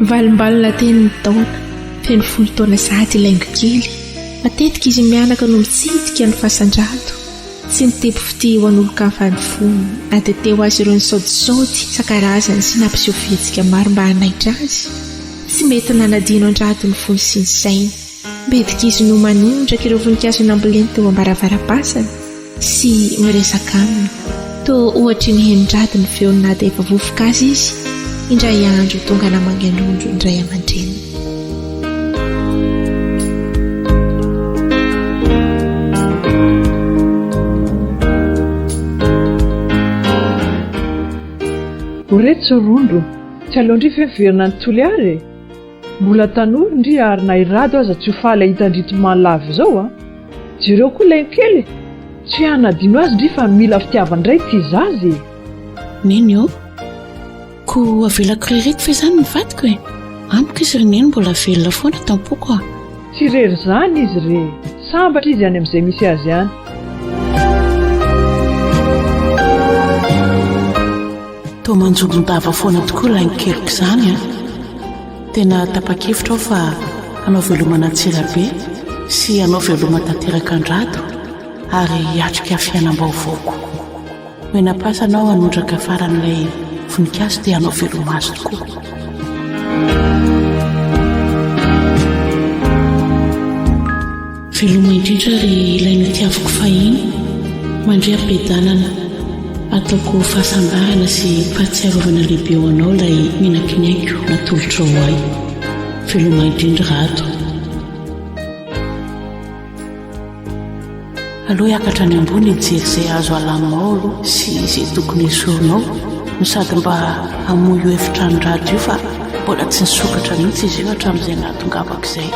Valimbalina teny ny taona feno 10 taona sady laingo kely matetika izy mianaka no mitsidika ny fasandrado sy ny tepofity ho an'olon-kafany fony na dia teo azy ireo ny saodisaody isan-karazany sy nampiseho fihetsika maro mba hanaitra azy tsy mety nanadino an-drado ny fony sy ny sainy mbetika izy no manondraka ireo voninkazo namboleny teo ambaravaram-pasana sy miresaka aminy toa ohatra ny henin-drado ny feony na dia efa vovoka azy izy indray andro tonga namanganondro indray aman-dreny. Oretso rondro tsy aleondry femiverina ny toliary mbola tanora ndry ary na irado aza tsy ho faly hitandrito manlava izao jereo koa lainy kely tsy hanadino azy ndry fa mila fitiavandray ity zazy neny io ko avelako rereto fa izany ny vadiko amiko izy reneny mbola velona foana tampoko tsy rery zany izy re sambatra izy any amin'izay misy azy any. Toa manjobon-dava foana tokoa lainy keliko izany tena tapa-kevitra aho fa hanao velomana tsirabe sy hanao veloma tanteraka andrado ary hiatrika fiainam-baovaoko menapasana hanondraka faran'ilay voninkazo dia hanao veloma azy tokoa. Veloma indrindra ry ilay nitiavako fahiny mandray am-piadanana ataoko fahasambarana sy fahatsiarovana lehibe ho anao ilay minakinyaiko natolotra ho ahy. Veloma indrindra rato aloha hiakatra ny ambony hijery izay azo alaminao aloha sy izay tokony hisoronao no sady mba hamoy io efitrano-drato io fa mbola tsy nisokatra mihitsy izy io hatramin'izay nahatongavako izay.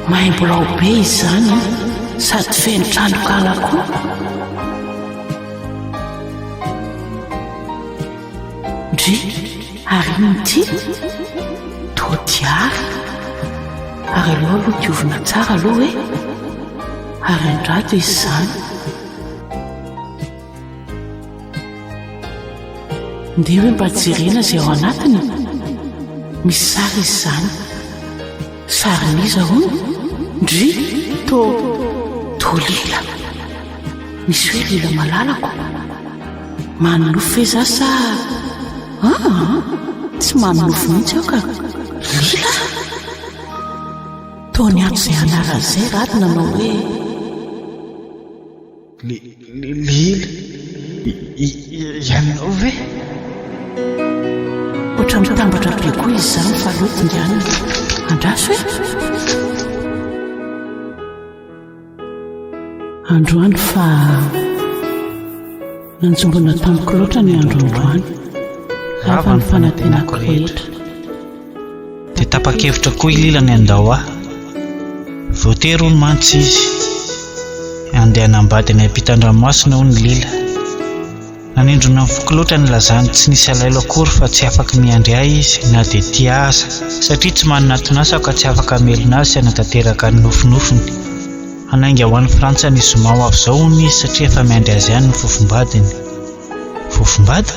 maimbolao be izy zany sady feno tranokala koa. Ndry ary nity todiary ary aloha aloha diovina tsara aloha hoe ary andrato izy zany. Ndeha hoe mba jerena izay ao anatiny misy sary izy zany. Sariniza hono ndry to lila misy hoe lila malalako manonofo ve za sa tsy manonofo mihitsy aho ka lila tony ato izay anaran'izay raha ty nanao hoe lila ianao ve ohatra mitambatra be koa izy zany fa lotingianina andraso hoe androany fa nanjombona tamiko loatra ny androandroany rafa ny fanatenako rehetra dia tapa-kevitra koa ililany andao aho voatery ho mantsy izy andeha nambady ny ampitan-dranomasina ho ny lila nanindrona mifoky loatra ny lazany tsy nisy alailo akory fa tsy afaka miandry ahy izy na dia tia aza satria tsy manana tonasa ka tsy afaka amelona azy sy hanatanteraka ny nofinofiny. Anainga ho an'ny Frantsa ny zoma ho avy izao hono izy satria efa miandry azy ihany ny fofombadiny. Fofombady?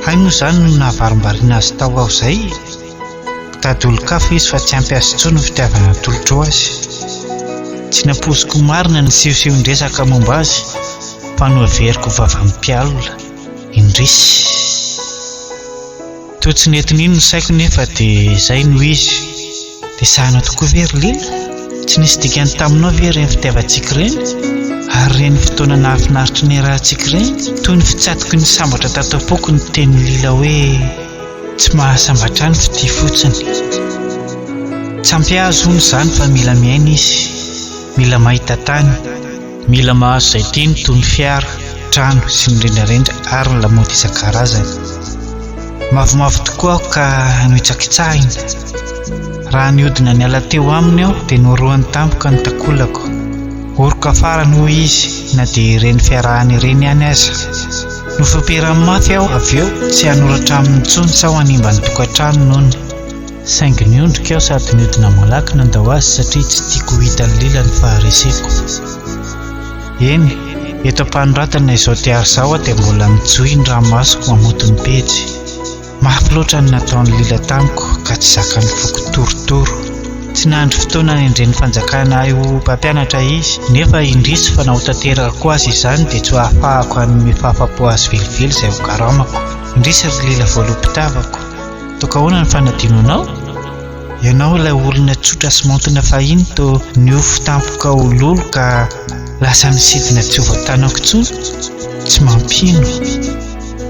Hay moa izany no nahavarim-bariana azy tao aho izay. Tady olo-kafa izy fa tsy ampy azy intsony ny fitiavana tolotro azy. Tsy nampoziko marina ny siosiondresaka momba azy fa noaveriko vava-mpialina indrisy. Toa tsy nentin'ino ny saiko nefa dia izay no izy. Dia sahanao tokoa very lila? Tsy nisy dikany taminao ve ireny fitiavantsika ireny? Ary ireny fotoana nahafinaritra ny rahantsika ireny? Toy ny fitsatoky ny sambatra tato am-poko ny teny lila hoe tsy mahasambatra ny fity fotsiny. Tsy ampy azy hono izany fa mila miaina izy, mila mahita tany, mila mahazo izay tiany toy ny fiara, trano sy ny rendrarendra ary ny lamaody isan-karazany. Mavomavo tokoa aho ka nohitsakitsahina. Raha niodina ny ala teo aminy aho dia noroany tampoka ny takolako. Oroka afara no izy na dia ireny fiarahany ireny ihany aza. Nofampiarany mafy aho avy eo tsy hanoratra amin'ny intsony sa ho hanimba ny tokantrano nohony. Saingy niondrika aho sady niodina malaky nandao azy satria tsy tiako hita ny lila ny fahareseko. Eny, eto am-panoratana izao tiary izao aho dia mbola mijohy ny ranomasoko mamoto ny pejy. Mafy loatra ny nataon'ny lila tamiko ka tsy zakany foko torotoro. Tsy nahandry fotoana ny endren'ny fanjakana ahy ho mpampianatra izy, nefa indrisy fa nahotanteraka koa azy izany dia tsy ahafahako hanome fahafa-po azy velively izay ho karamako. Indrisy ry lila voalom-pitavako. Toka ahoana ny fanadinonao? Ianao ilay olona tsotra sy montina fahiny toa niofo tampoka ho lolo ka lasa nisidina tsy ho voatanako intsony? Tsy mampino.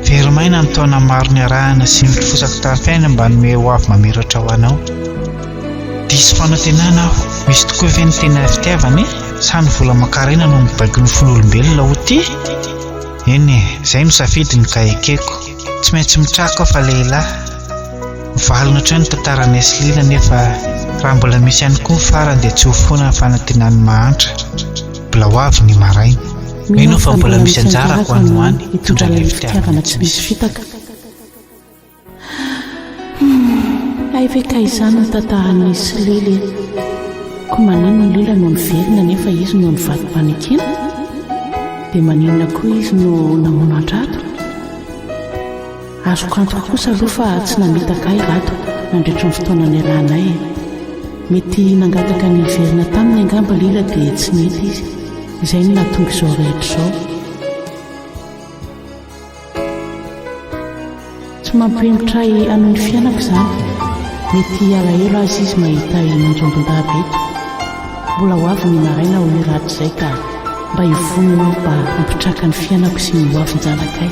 Very maina ny taona maro ny arahana sy ny fosaka tamin'ny fiainana mba nome ho avy mamiratra ho anao. Diso fanantenana aho, misy tokoa ve ny tena fitiavana e? Sa ny vola makarena no mibaiko ny fon'olombelona ho ty? Eny, izay no safidiny ka ekeko. Tsy maintsy mitrako aho fa lehilahy. Mivalona ohatray ny tantaranay sy lila nefa raha mbola misy ihany koa ny farany dia tsy ho foana ny fanantenany mahantra. Mbola ho avy ny maraina. Mino fa mbola misy anjarako any ho any hitondra ilay fitiavana tsy misy fitaka. Ay ve ka izany ny tantarany sy lila? Koa manino ny lila no niverina nefa izy no nivadim-panekena? Dia maninona koa izy no namonan-drato? Azoko antoka kosa aloha fa tsy namitaka ahy rato nandritra ny fotoana ny iarahanay. Mety nangataka ny iverina taminy angamba lila dia tsy mety izy. Izay no nahatonga izao rehetra izao. Tsy mampihembotra hanao ny fiainako izany. Mety alahelo azy izy mahita manjombon-daba eto. Mbola ho avy ny maraina ho rato izay ka mba hivonina mba hampitraka ny fiainako sy ny ho avy ny-janakay.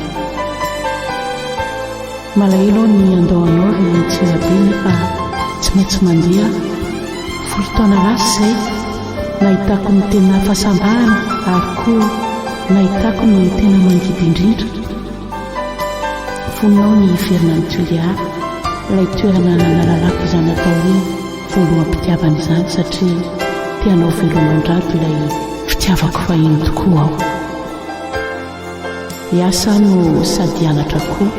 Malahelo ny andaonao ry tsirabe nefa tsy maintsy mandeha. Folo taona lasa izay nahitako ny tena fahasambahana ary koa nahitako ny tena mangidy indrindra. Voninao ny iverina ny Toliara, ilay toerana nalalako izany atao hoe fomba-pitiavana izany satria tianao veloman-drato ilay fitiavako fahiny tokoa aho. Iasa no sady anatra koa.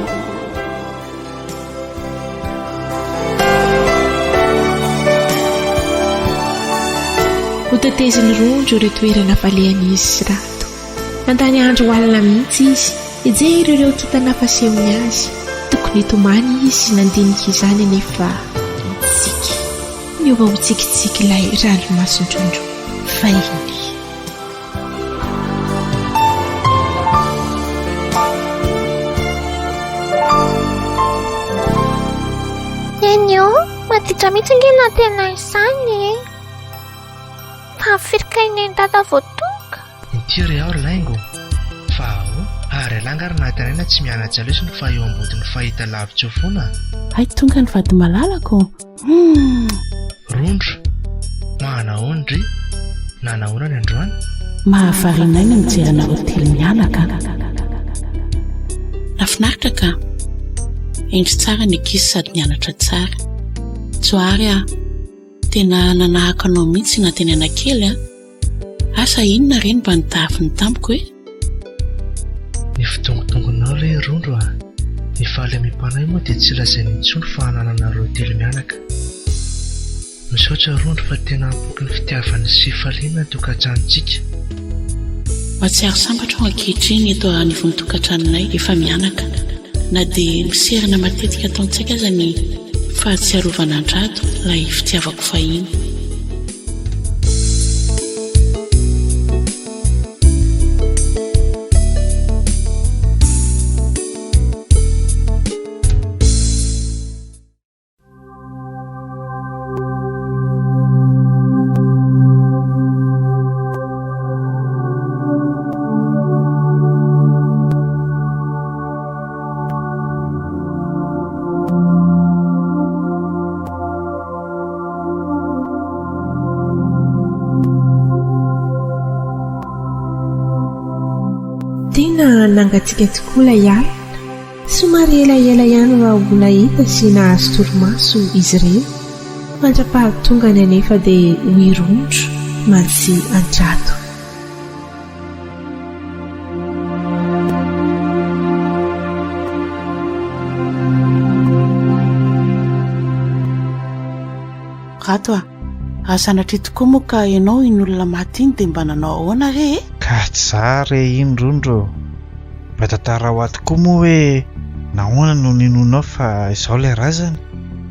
Ho teteziny rondro ireo toerana valehan'izy sy rato. Mandany andro alina mihitsy izy, hijery ireo kitana fasehony azy. Tokony hitomany izy nandinika izany anefa mitsika. Miova ho tsikitsiky ilay ranomasondrondro fahiny. Nenio, matitra mihitsy ngena tena izany e. Fa firikaineny tata voatoka. Intiry aho laingo. Fa ary alangary natanena tsy mianaja lesony fa eo ambodiny fahita lavitra foana. Ay tonga ny vady malalako. Rondro. Mahanaondry. Nanaona ny androany. Mahavarinaina mijerana hotely mianaka. Nafinaritra ka. Endry tsara ny ankizy sady nianatra tsara. Tsoary tena nanahakanao mihitsy na teny anakely asa inona reny mba nitafiny tamiko hoe? Ny fitongotongonao ilay rondro ny fahaly mipanay moa dia tsy lazainy intsony fa hananana hotely mianaka. Misaotra rondro fa tena apoky ny fitiavany sy faliana ny tokantranontsika. Matsiaro sambatra ho ankehitriny eto anivon'ny tokantranonay efa mianaka. Na dia miserina matetika ataontsika aza ny fahatsiarovana andrato ilay fitiavako fahiny. Tena nangatsika tokoa ilay alina. Somary elaela ihany raha mbola hita sy nahazo torimaso izy ireo. Mandra-pahatongany anefa dia hoy rondro mansy andrato. Rato sanatria tokoa moa ka ianao iny olona maty iny dia mba nanao ahoana re? Ka tsara iny rondro. Mba tantara ho ato koa moa hoe nahoana no ninonao fa izao ilay razana.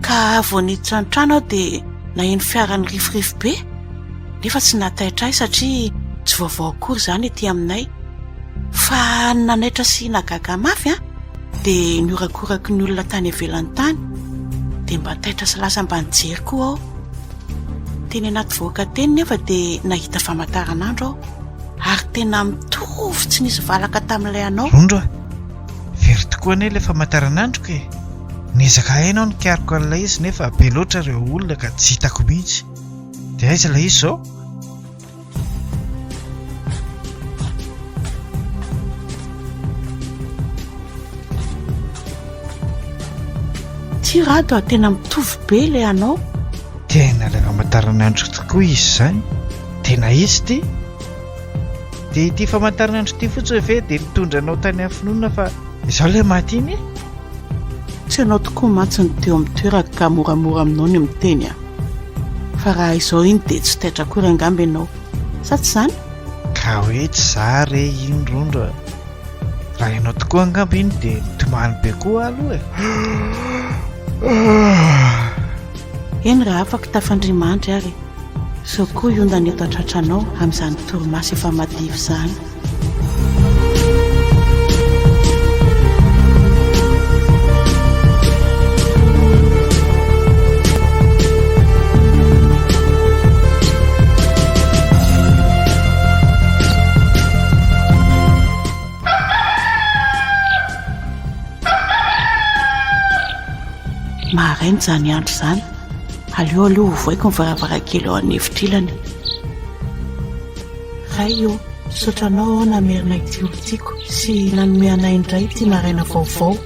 Ka vao niditra ny trano aho dia naheno fiarany rifirify be nefa tsy nataitra ahy satria tsy vaovao akory izany ety aminay. Fa nanaitra sy nagaga mafy dia niorakoraky ny olona tany ivelany tany dia mba taitra sy lasa mba nijery koa aho. Teny anaty voaka teny nefa dia nahita famantaranandro aho ary tena mitovy tsy nisy valaka tamin'ilay anao. Rondro very tokoa ane ilay famantaranandro ke. Niezaka hainao nikariko an'ilay izy nefa be loatra ireo olona ka tsy hitako mihitsy. Dia aiza ilay izy izao? Tsy rato tena mitovy be ilay anao. Tena ilay famantaranandro tokoa izy izany. Tena izy ty. Dia ity famantaranandro ity fotsiny ve dia nitondra anao tany amin'ny finoana fa izao ilay maty iny? Tsy ianao tokoa mantsy ny teo amin'ny toeraka ka moramora aminao ny miteny fa raha izao iny dia tsy taitra akory angamba ianao sa tsy izany? Ka hoe tsy za re iny rondro. Raha ianao tokoa angamba iny dia tomany be koa aloha eny raha afaka tafandrimandry ary izao koa iondana eto antratranao amin'izany torimaso efa madivy izany. Maharainy izany andro izany. Aleo hovoaiko ny varavarankely ao an'efitrilany. Ray io sotranao namerina ity olon-tiako sy nanome anay indray ity maraina vaovao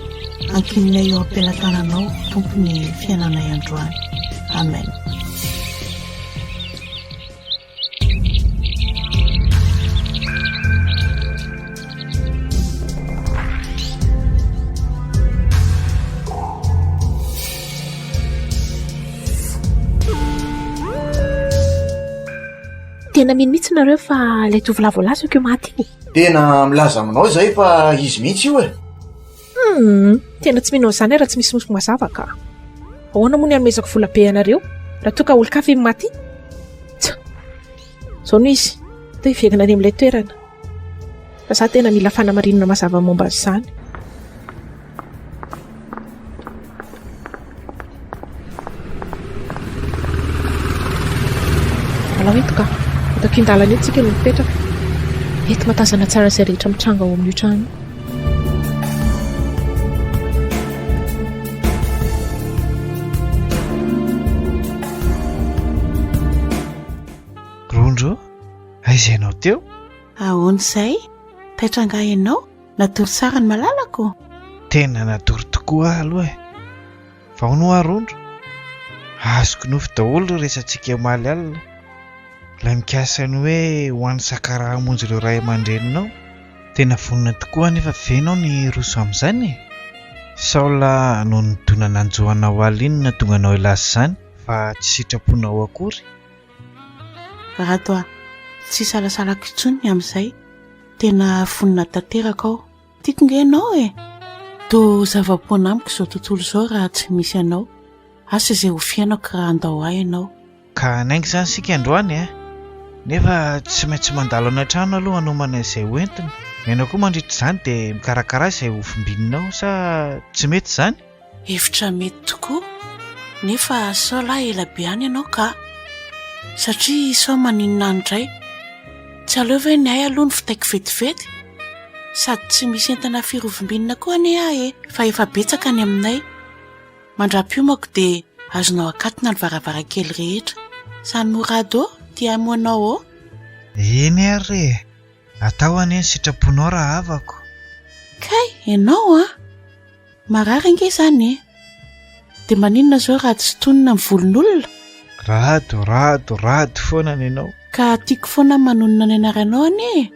ankiminay eo am-pelatananao tompony fiainanay androany. Amen. tena mino mihitsy nareo fa ilay tovolavolasa io maty. Tena milaza aminao izay fa izy mihitsy io e. Tena tsy minao izany raha tsy misy mosy mazava ka. Ahoana moa ny anomezako vola be anareo raha toa ka olon-kafa maty? Zao no izy to hivegana any amin'ilay toerana fa za tena mila fanamarinana mazava momba izany. Alao eto ka atako indalana eto tsika no mipetraka eto matazana tsara izay rehetra mitranga ao amin'io trano. Rondro, aiza ianao teo? Ahoana izay? Petranga ianao? Natory tsara ny malalako? Tena natory tokoa aloha e. Vao no Rondro. Azoko nofy daholo resantsika omaly alina. Ilay mikasany hoe ho any sakara hamonjy ireo ray aman-dreninao. Tena vonina tokoa anefa venao ny roso amin'izany e. Saola noho ny donana anjohanao alina na tonga anao hilaza izany fa tsy sitraponao akory. Rato tsy salasalako intsony amin'izay. Tena vonina tanteraka aho. Tiako nge ianao e. To zava-poana amiko izao tontolo izao raha tsy misy ianao. Asa izay ho fiainako raha andao ahy ianao. Ka nainga izany sika androany e. Nefa tsy maintsy mandalo ana trano aloha hanomana izay hoentina. Ianao koa mandritra izany dia mikarakara izay ho fombininao sa tsy mety izany? Hevitra mety tokoa. Nefa sao lahy ela be any ianao ka. Satria sao maninona andray. Tsy aleo ve ny ahy aloha ny fitaiko vetivety? Sady tsy misy entana firovimbinina koa ny ahy e. Fa efa betsaka ny aminay. Mandrapio moako dia azonao akatina ny varavarankely rehetra. Sany morado tia moanao ao. Eny ary atao anie ny sitraponao raha avako. Kay, ianao marary ange izany e. Dia maninona zao raha tsy tonina ny volon'olona? Rado foana ny ianao. Ka tiako foana manonona ny anaranao anie.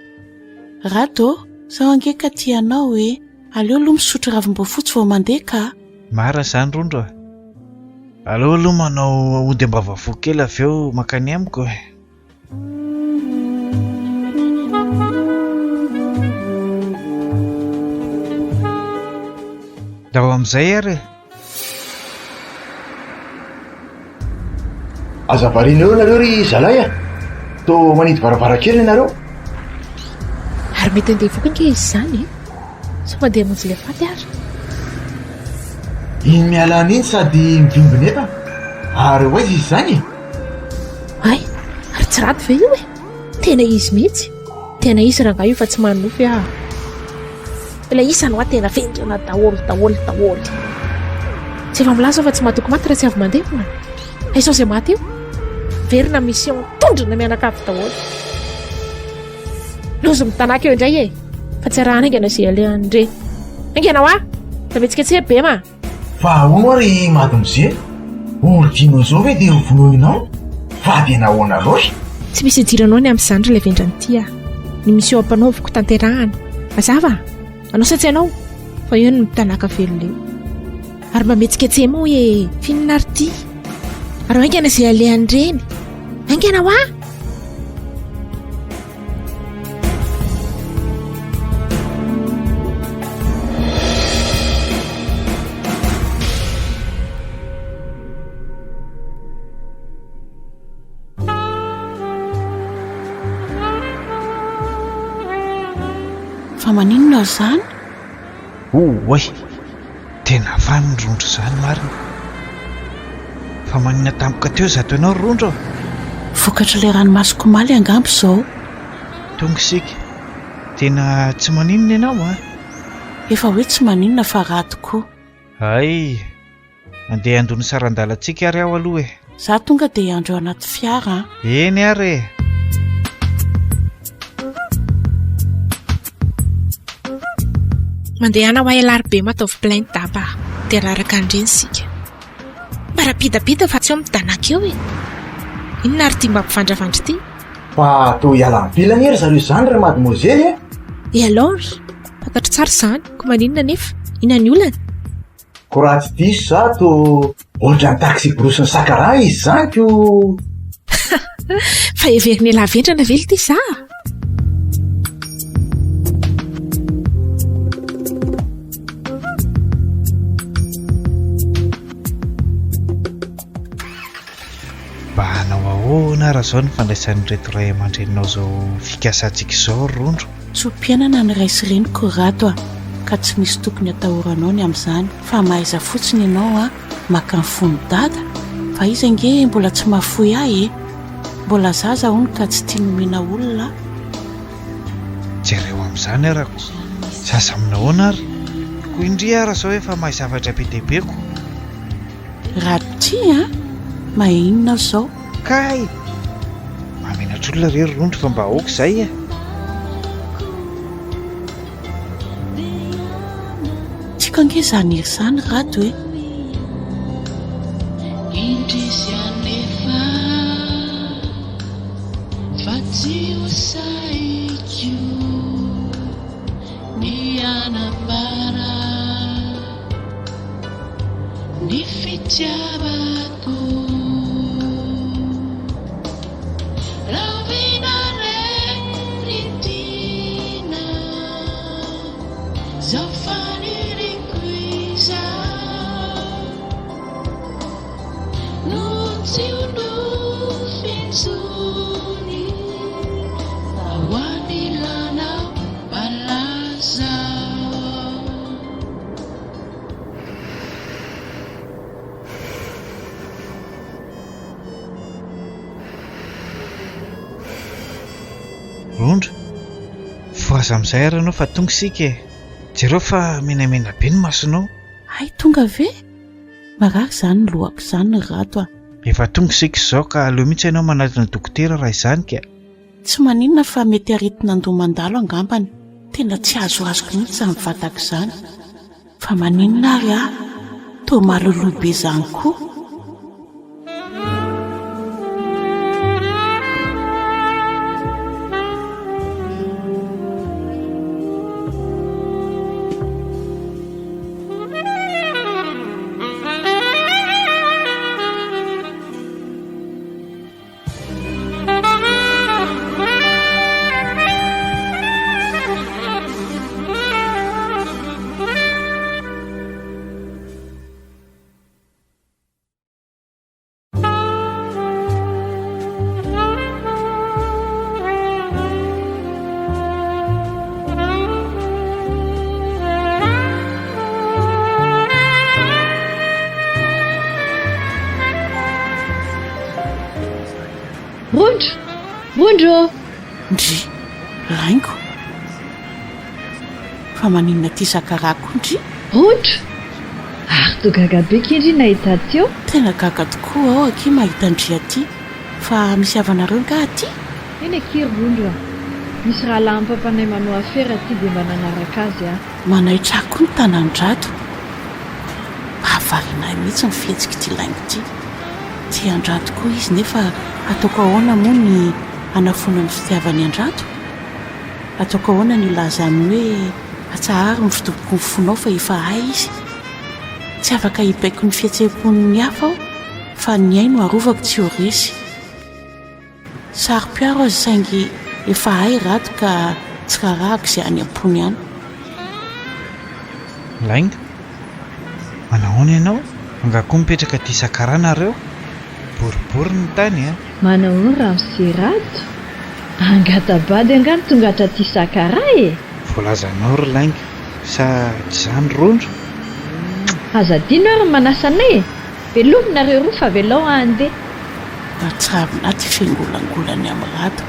Rado, sao ange ka tianao e. Aleo aloha misotro ravim-boafotsy vao mandeha ka. Marina izany Rondro. Aleo aloha manao ody ambavavoa kely avy eo makany amiko e. Dao amin'izay ary. Azavariana eo nareo ry zalay a. To manidy varavarankely nareo. Ary mety andeha voka ange izy izany e. Sao mandeha monjy ilay faty ary. Iny mialana iny sady mivimbina eta. Ary ho aiza izy izany e. Ay, ary tsy raty ve io e. Tena izy mihitsy. Tena izy raha io fa tsy manofy aho. Ilay isany hoa tena vendrona daholo. Tsy efa milaza fa tsy mahatoky maty raha tsy avy mandevona. Aiza izay maty io? Verina misy eo tondrona mianakavy daholo. Lozo mitanaka eo indray e. Fa tsy raha naingana izay alehan'ny re. Aingana hoa? Da metsiketsy be ma? Fa ahoana ary madimozay? Ordinao izao ve dia hovonoinao? Va dia nahoana loatra? Tsy misy idiranao ny amin'izany ilay vendrany ity a. Ny misy eo ampanaoviko tanterahana. Mazava? Anao sa tsy ianao? Fa eo no mitanaka veloleo. Ary mba metsiketsy moa hoe finina ary ty. Ary aingana izay alehan'ny reny. Aingana hoa? Fa maninona izany? Oy, tena afany ny Rondro izany marina. Fa maninona tampoka teo zato ianao Rondro? Vokatra ilay ranomasoko maly angamba izao. Tonga sika. Tena tsy maninona ianao a? Efa hoe tsy maninona fa raha tokoa. Ay, andeha andony saran-dalantsika ary aho aloha e. Za tonga dia andro anaty fiara. Eny ary e. Mandeha ana ho aelarybe mataovy plainte daba dia raraka andreny sika. Mbarapidapida fa tsy eo mitanaka eo e. Inona ary tia mampivandravandry ity? Fa to hiala ampilana ery zareo izany ry mademoiselle e. Et alors? Fantatro tsara izany, ko maninona nefa? Ina ny olana? Ko raha tsy diso za to ohatra ny taxi brosy ny sakara izy izany ko. fa everiny alavendrana vely ty za mba hanao ahoana raha izao ny fandraisan'ireto ray aman-dreninao izao fikasantsika izao Rondro. Tsom-piainana ny raisireniko rato ka tsy misy tokony atahoranao ny amin'izany fa mahaiza fotsiny ianao maka ny fony dada fa izy ange mbola tsy mahafoy ahy mbola zaza hony ka tsy tia nomena olona. Jereo amin'izany arako zaza aminahoana ary ko indria raha izao efa mahay zavatra be dehibeko raha tia mahinona izao kay mamenatra olona rery Rondro fa mba aoka izay tiako ange zany ery izany rato hoe Rondro foaza amin'izay ary anao fa tonga sika jereo fa menamena be ny masonao. Ay tonga ve marary izany ny lohako izany ny rato efa tonga sika izao ka aleo mihitsy ianao manatona dokotera raha izany ka tsy maninona fa mety aritina andoha-mandalo angambany tena tsy azoazoko mihitsy izany vatako izany fa maninona ary toa maloloha be izany koa. Rondro ndry laingo fa maninona ty sakarako ndry Rondro ary to gaga be kindry nahita teo tena gaga tokoa ao aky mahita ndry aty fa misy havanareo nga aty eny aky Rondro misy raha lampampanay manao afera aty dia mba nanaraka azy manaitra koa ny tanandrato avarinay mihitsy ny fihetsika ty laingo ty ty andrato koa izy nefa ataoko ahoana moa ny anafona ny fitiavany andrato ataoko ahoana ny lazany hoe atsahary ny fitoboko ny fonao fa efa hay izy tsy afaka hipaiko ny fihetsepon'ny hafa aho fa ny aino arovako tsy ho resy sary-piaro azy saingy efa hay rato ka tsy karahako izay any am-pony any. Lainga manahoana ianao angakoa mipetraka ty sakaranareo boribory ny tany manao raha misy rato angatabady angano tonga hatraty sakara voalazanao ry lainga sa tsy zany Rondro azadino ary manasanay velominareo roa fa velao andeha ratsavina ty fiangolangolany amin'ny rato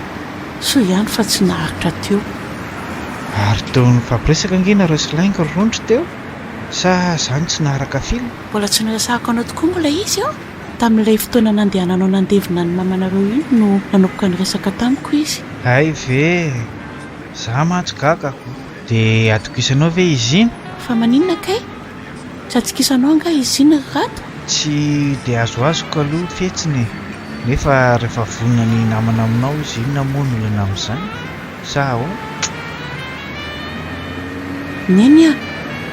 so ihany fa tsy naharitra teo ary teo ny fampiresaka angenareo sy lainga Rondro teo sa zany tsy naharaka filo mbola tsy niresahako anao tokoa mbola izy tamin'ilay fotoana nandehananao nandevina ny mamanareo iny no nanomboka niresaka tamiko izy. Ay ve za mantsy gagako dia atokisanao ve izy iny fa maninona kay tsy atokisanao anga izy iny rato tsy dia azoazoko aloha fetsiny nefa rehefa vonona ny namana aminao izy iny namono olana amin'izany sa ho neny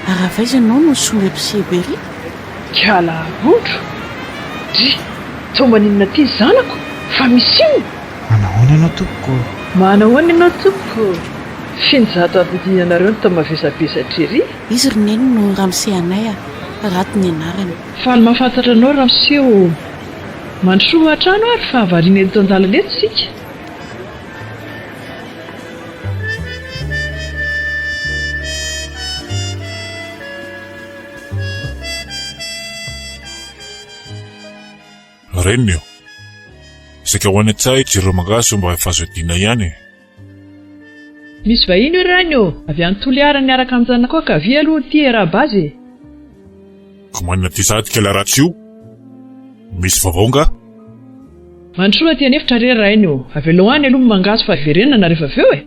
aravaizanao no somepseberi kiala Rondro dry toa maninona ty zanako Fa misy io? Manahoana ianao tompoko? Manahoana ianao tompoko? Finjato ampidianareo ny tamavesabesatra ery. Izy roneny no ramseanay raty ny anarany. Faly mahafantatra anao ramseo. Mandrosoa atrano ary fa avariana eto an-dalana eto sika. Renio, isaka ho any an-tsahy jiro magaso mba fahazoadiana ihany. Misy vahiny io Renio, avy any Toliara niaraka amin'ny zanako ka avy aloha ty Rabazy. Ka manana ty sady kela ratsy io. Misy vaovao nga? Mandrosoa ty anefitra re Renio, avy aloha any aloha mangaso fa verenana rehefa avy eo e.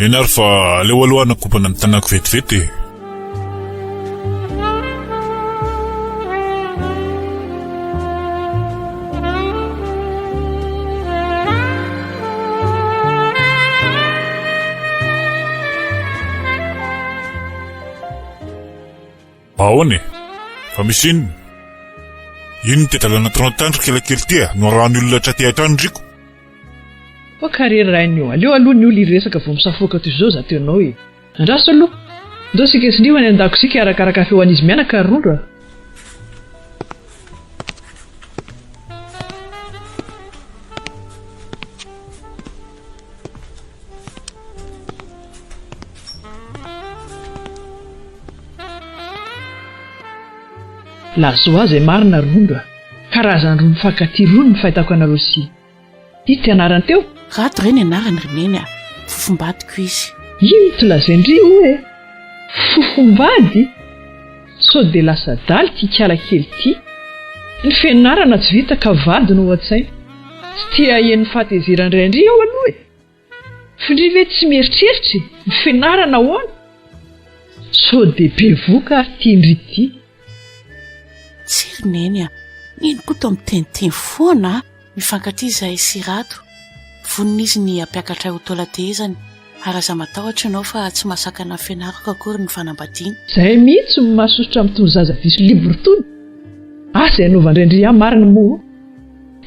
Enary fa aleo alohana kopana ny tanako vetivety. Ahoana? Fa misy inona? Ino ty dalana tronatandro kelakely ty no arahany olona traty atrandriko? Fa kare Renio, aleo aloha ny olo iresaka vao misafoka toy izao za tenao e. Andraso aloha. Ndao sika siniho any an-dako sika arakaraka feo an'izy mianaka rondra. Lazoazy marina rondra. Karazany rono fankaty rono ny fahitako anareo sy. Ity anarany teo? Rato reny anarany reneny Fofombadiko izy. Ino ty lazaindry hoe? Fofombady? Sao de lasa daly ty kiala kely ty. Ny fianarana tsy vita ka vady no an-tsaina. Tsy tia hieny fahatezerany raindry ao aloha e. Findry ve tsy mieritreritra ny fianarana hoana? Sao de bevoka ary ty indry ty. Tsy rineny nino koa to amin'ny teniteny foana mifankaty izay sy Rato. Vonin'izy ny ampiakatra ho tolatezany. Araza matahotra ianao fa tsy masakana amin'ny fianarako akory ny fanambadiana. Zay mihitsy ny mahasosotra amin'itony zaza viso libro tony. Izay anaovandrendry marina moa.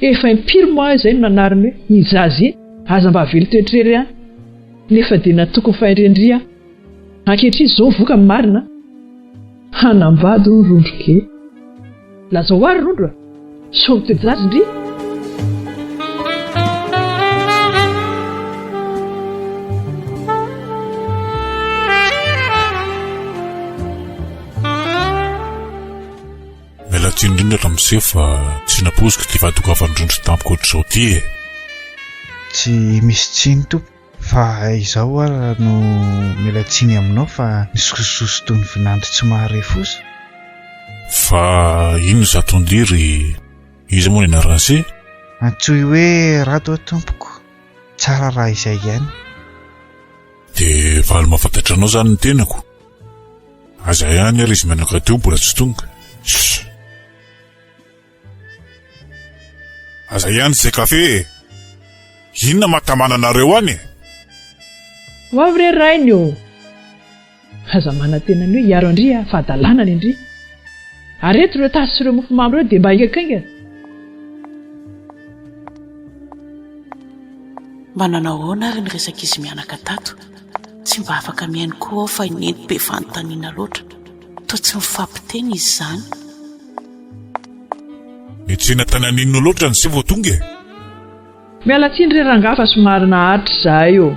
Efa impiry moa izay no nanariny hoe ny zaza iny aza mba avelo toetrery ihany. Nefa dia natoko faindrendry ankehitriny izao voka marina. Hanambady ny rondro kely. Laza ho ary rondro so mitejazindry. Mela tsindrindra ramsey fa tsy naposiko ty vadokavandrondro tampoko ohatr'izao ty e. Tsy misy tsiny tompo fa izaho ara no mela tsiny aminao fa nisososo toy ny vinandry tsy mahare fosa. Fa ino zatondiry izy moa ny anaran'se? Antsoy hoe Rato tompoko. Tsara raha izay ihany. De valy mahafantatra anao zany ny tenako. Aza ihany ary izy menaka teo mbola tsy tonga. Aza ihany zay kafe. Inona mahatamana anareo any? Ho avy re rainy io. Aza manantena ny hoe hiaro andry fahadalana ny andry. Areto ireo tasy ireo mofomamy ireo dia mba hikaikaingana. Mba nanao ahoana ary ny resaka izy mianaka tato. Tsy mba afaka mihaino koa aho fa inenty be fanontaniana loatra. Toa tsy mifampiteny izy zany. Ny tsy natananino loatra ny sy vao tonga e. Miala tsindry rangafa somary naharitra izahay io.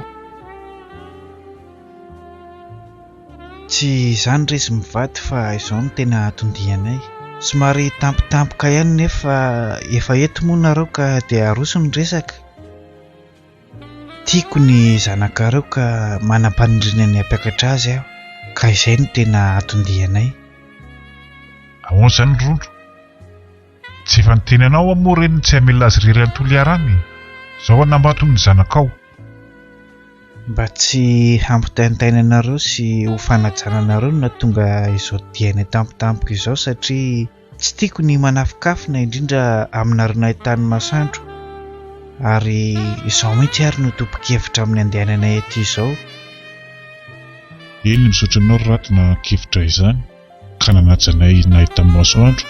Tsy izany rezy mivady fa izao no tena hatondianay. Somary tampotampoka ihany nefa efa eto moa nareo ka dia aroso ny resaka. Tiako ny zanakareo ka manam-panindrina ny ampiakatra azy aho. Ka izay no tena hatondianay. Ahoana izany rondro? Tsy efa niteny anao amoa reny tsy hamela azy riry Toliarany. Izao anambato ny zanakao. Mba tsy hampitaintaina anareo sy ho fanajana anareo na tonga izao diany tampotampoka izao satria tsy tiako ny manafikafina indrindra aminareo nahitany masoandro. Ary izao mihitsy ary no topo-kevitra amin'ny andehananay ety izao. Eny misaotra anao Rato na kevitra izany ka nanajanay nahitany masoandro.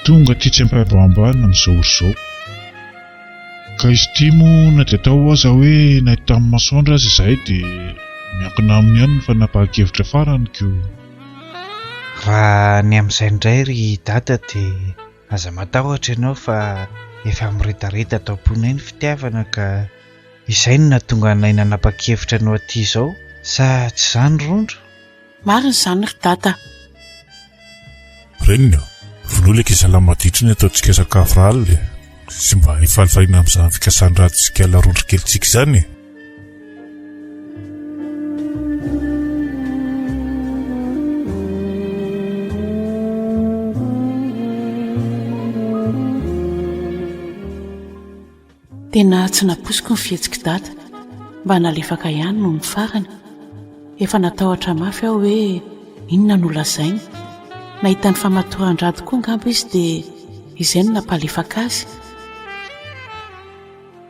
Tonga ty tsy ampahambahana amin'izao oro izao. ka izy ity moa na dia atao aza hoe nahita amin'ny masoandro azy izay dia miankina amin'ny ihany ny fanapahan-kevitra farany ko. Raha ny amin'izay indray ry dada dia aza matahotra ianao fa efa miredareda atao am-pona ny fitiavana ka izay no nahatonga anay nanapa-kevitra no aty izao sa tsy izany Rondro? Marina izany ry dada. Renina, vonolaka izalahy maditra ny ataontsika sakafo ralina sy mba hifalifaliana amin'izany fikasana ratsika larondro kelintsika izany. Tena tsy naposiko ny fihetsika dada, mba nalefaka ihany no ny farany. Efa natahotra mafy aho hoe inona no lazainy. Nahita ny famatoran-drady koa ngamba izy dia izay no nampalefaka azy.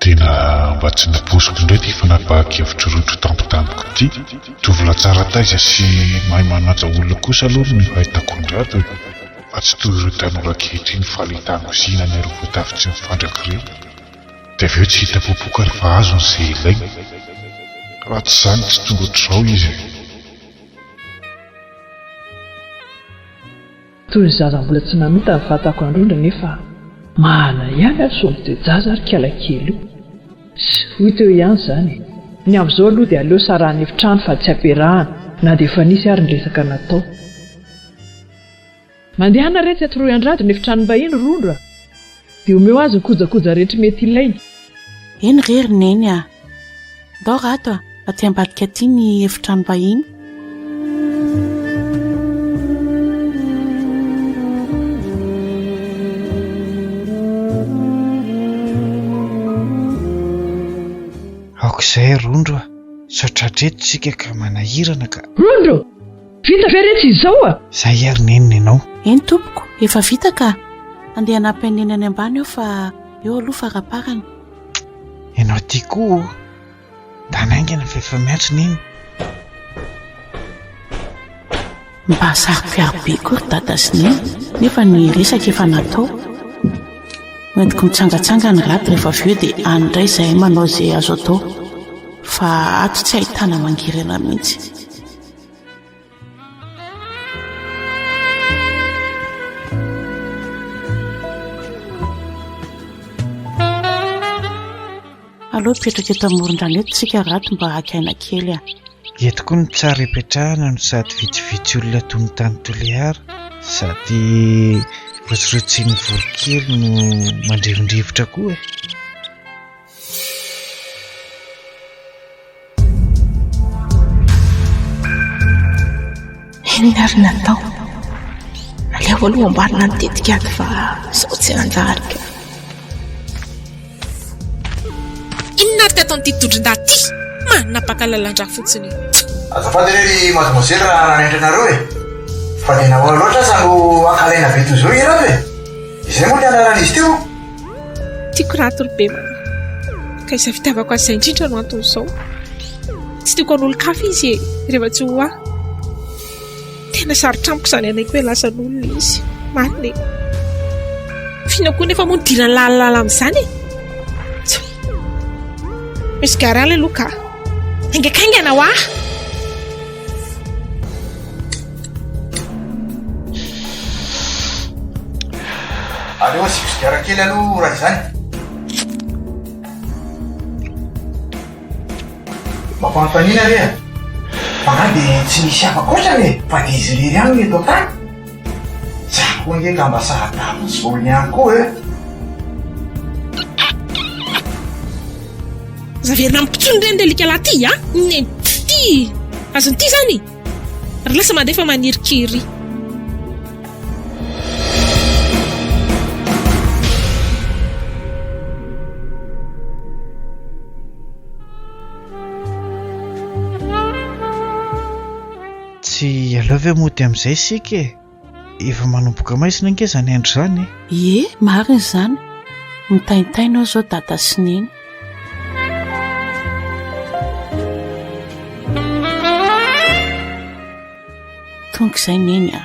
Tena mba tsy naposiko indray ty fanapahan-kevitra rotro tampotampoka ity. Tovolahy tsara taiza sy mahay manaja olona kosa aloha ny fahitako ny rady fa tsy toy ireo tanora ankehitriny fahalitana ozinany ireo voatafitsy mifandrakireny. Dia avy eo tsy hita popoka ary fa azo n'izay ilaina. Raha tsy izany tsy tonga ohatr'izao izy. Toy ny zaza mbola tsy namita ny vatako androndra nefa mahana ihany ary sombo dia jaza ary kialakely io. Hoy teo ihany izany. Ny amin'izao aloha dia aleo sarahany efitrano fa tsy ampiarahana na dia efa nisy ary ny resaka natao. Mandehana retsy atoroy andrado ny efitranom-bahiny Rondra. Dia omeo azy ny kojakoja rehetra mety ilaina. Eny rery neny a. Ndao rato a, aty ambadika aty ny efitranom-bahiny. Aok'izay Rondro a, saotra hatreto tsika ka manahirana ka. Rondro! Vita ve rehetra izao a? Izay ary nenina ianao. Eny tompoko, efa vita ka. Andeha hanampy any ambany eo fa eo aloha faraparany. Ianao ty koa da naingana fa efa miantso neny. Mba sarom-piarobe koa ry dada sy neny nefa ny resaka efa natao. Mentiko mitsangatsanga ny raty rehefa avy eo dia andray izay manao izay azo atao fa ato tsy ahitana mangirana mihitsy. Aloha petraka eto amoron-drano eto tsika rato mba hakaina kely a. Eto koa ny tsara hipetrahana no sady vitsivitsy olona toy ny tany Toliara sady rotsirotsian'ny vorokely no mandrivondrivotra koa e. Inona ary natao? Aleo aloha ambarina ny tetika ato fa sao tsy anjarika. Inona ary ataon'ity tondron-dahy ity? Manana mpakalalan-draha fotsiny. Azafady rery mademoiselle raha nanentanareo e. Fa dia nahoana loatra aza no akalaina be toy izao irato e. Izay moa ny anaran'izy teo. Tiako raha torobe ka isa fitiavako azy izay indrindra no antony izao. Tsy tiako han'olo-kafa izy e rehefa tsy ho ahy. Tena sarotra amiko izany anay koa hoe lasa n'olona izy. Marina e. Fina koa nefa moa nidirany lalalala amin'izany e. Misy garala aloha ka. Haingakaingana ho ahy. Aleo asiko sigara kely aloha raha izany. Mampanontaniana re a. Fa dia tsy misy hafa kotrany e. Fa dia izy rery ihany no eto tany. Za koa nge ngamba sahadapy sy volony ihany koa e. Zaverina mipitsony ireny delika lahy ty a? Ny ty azony ty zany ary lasa mandefa manirikiry. Tsy aleo ve mody amin'izay isika e. Efa manomboka maisina ange izany andro izany e. Ie, marina izany. Mitaintaina aho izao dada sy neny. Tonga izay neny a.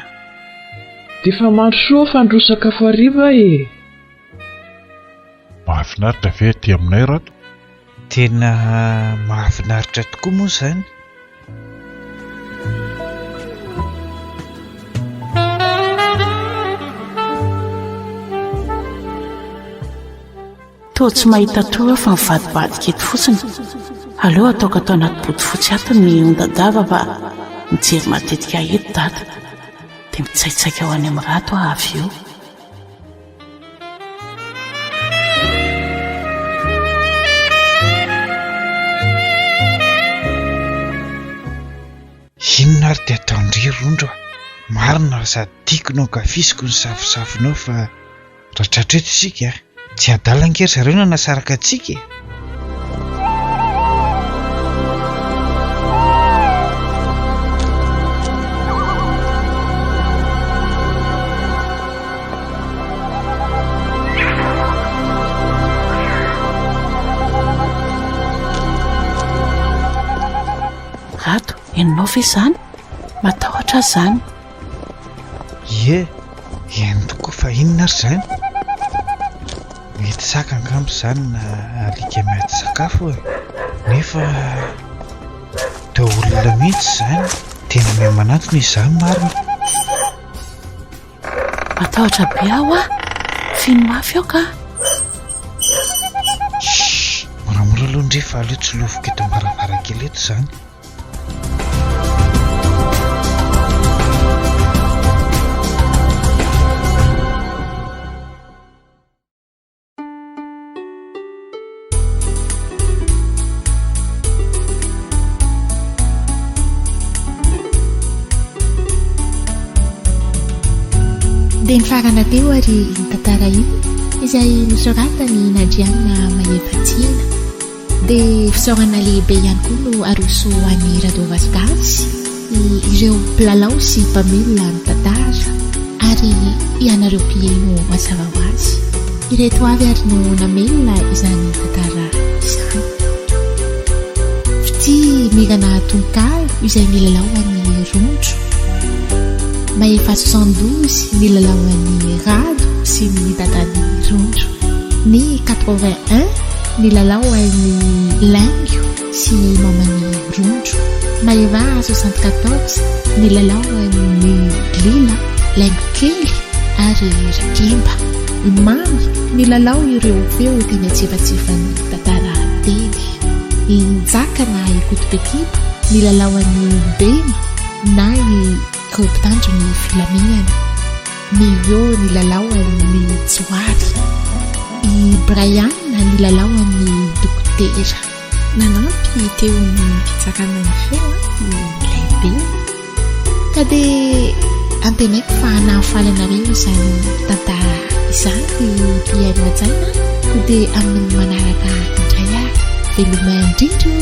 Dia efa mandro soa fa andro sakafo hariva e. mahafinaritra ve aty aminay Rato? Tena mahafinaritra tokoa moa izany. Toa tsy mahita toa fa mivadibadika eto fotsiny. Aleo ataoko atao anaty body fotsy ato ny ondadava fa mijery matetika eto dada dia mitsaitsaika ho any amin'ny Rato avy eo. Inona ary dia ataondry Rondro? Marina sady tiako no kafisiko ny safosafonao fa rahatratra eto isika tsy adalankery zareo no nasaraka antsika. Rato, enonao ve izany? Matahotra izany? Ie, eny tokoa fa inona ary izany? Mety saka angambo izany na alika miady sakafo nefa dia olona mihitsy izany, tena miha manatona izany marina. Matahotra be aho fino mafy aho ka. Moramora aloha ndre fa aleo tsy loviko eto am-baravarankely eto izany. dia nifarana teo ary tantara io izay nosoratany Nandriana Mahefatsina dia fisaorana lehibe ihany koa no aroso any Radio Vasigasy ireo mpilalao sy mpamelona ny tantara ary ianareo mpieno mazava ho azy. Ireto avy ary no namelona izany tantara izany. Fity Mirana Tonkalo izay milalao any Rondro, Mahefa 72 milalao any Rado sy ny dadany Rondro, ny 81 milalao any Laingio sy mamany Rondro, Mahefa 74 milalao any Lila, Laingio kely ary Rakemba, Mamy milalao ireo feo teny antsefatsefany tantara teny, Njakana Ikotopekibo milalao any Bema na ny Kaopitandro ny Filaminana, Mio nilalao any Tsoary, Brian nilalao any Dokotera. Nanampy teo ny fitsakana ny feo lehibe ka dia antenaiko fa nahafalanareo izany tantara izany mpiaino an-tsaina ko dia amin'ny manaraka indray ary veloma indrindra.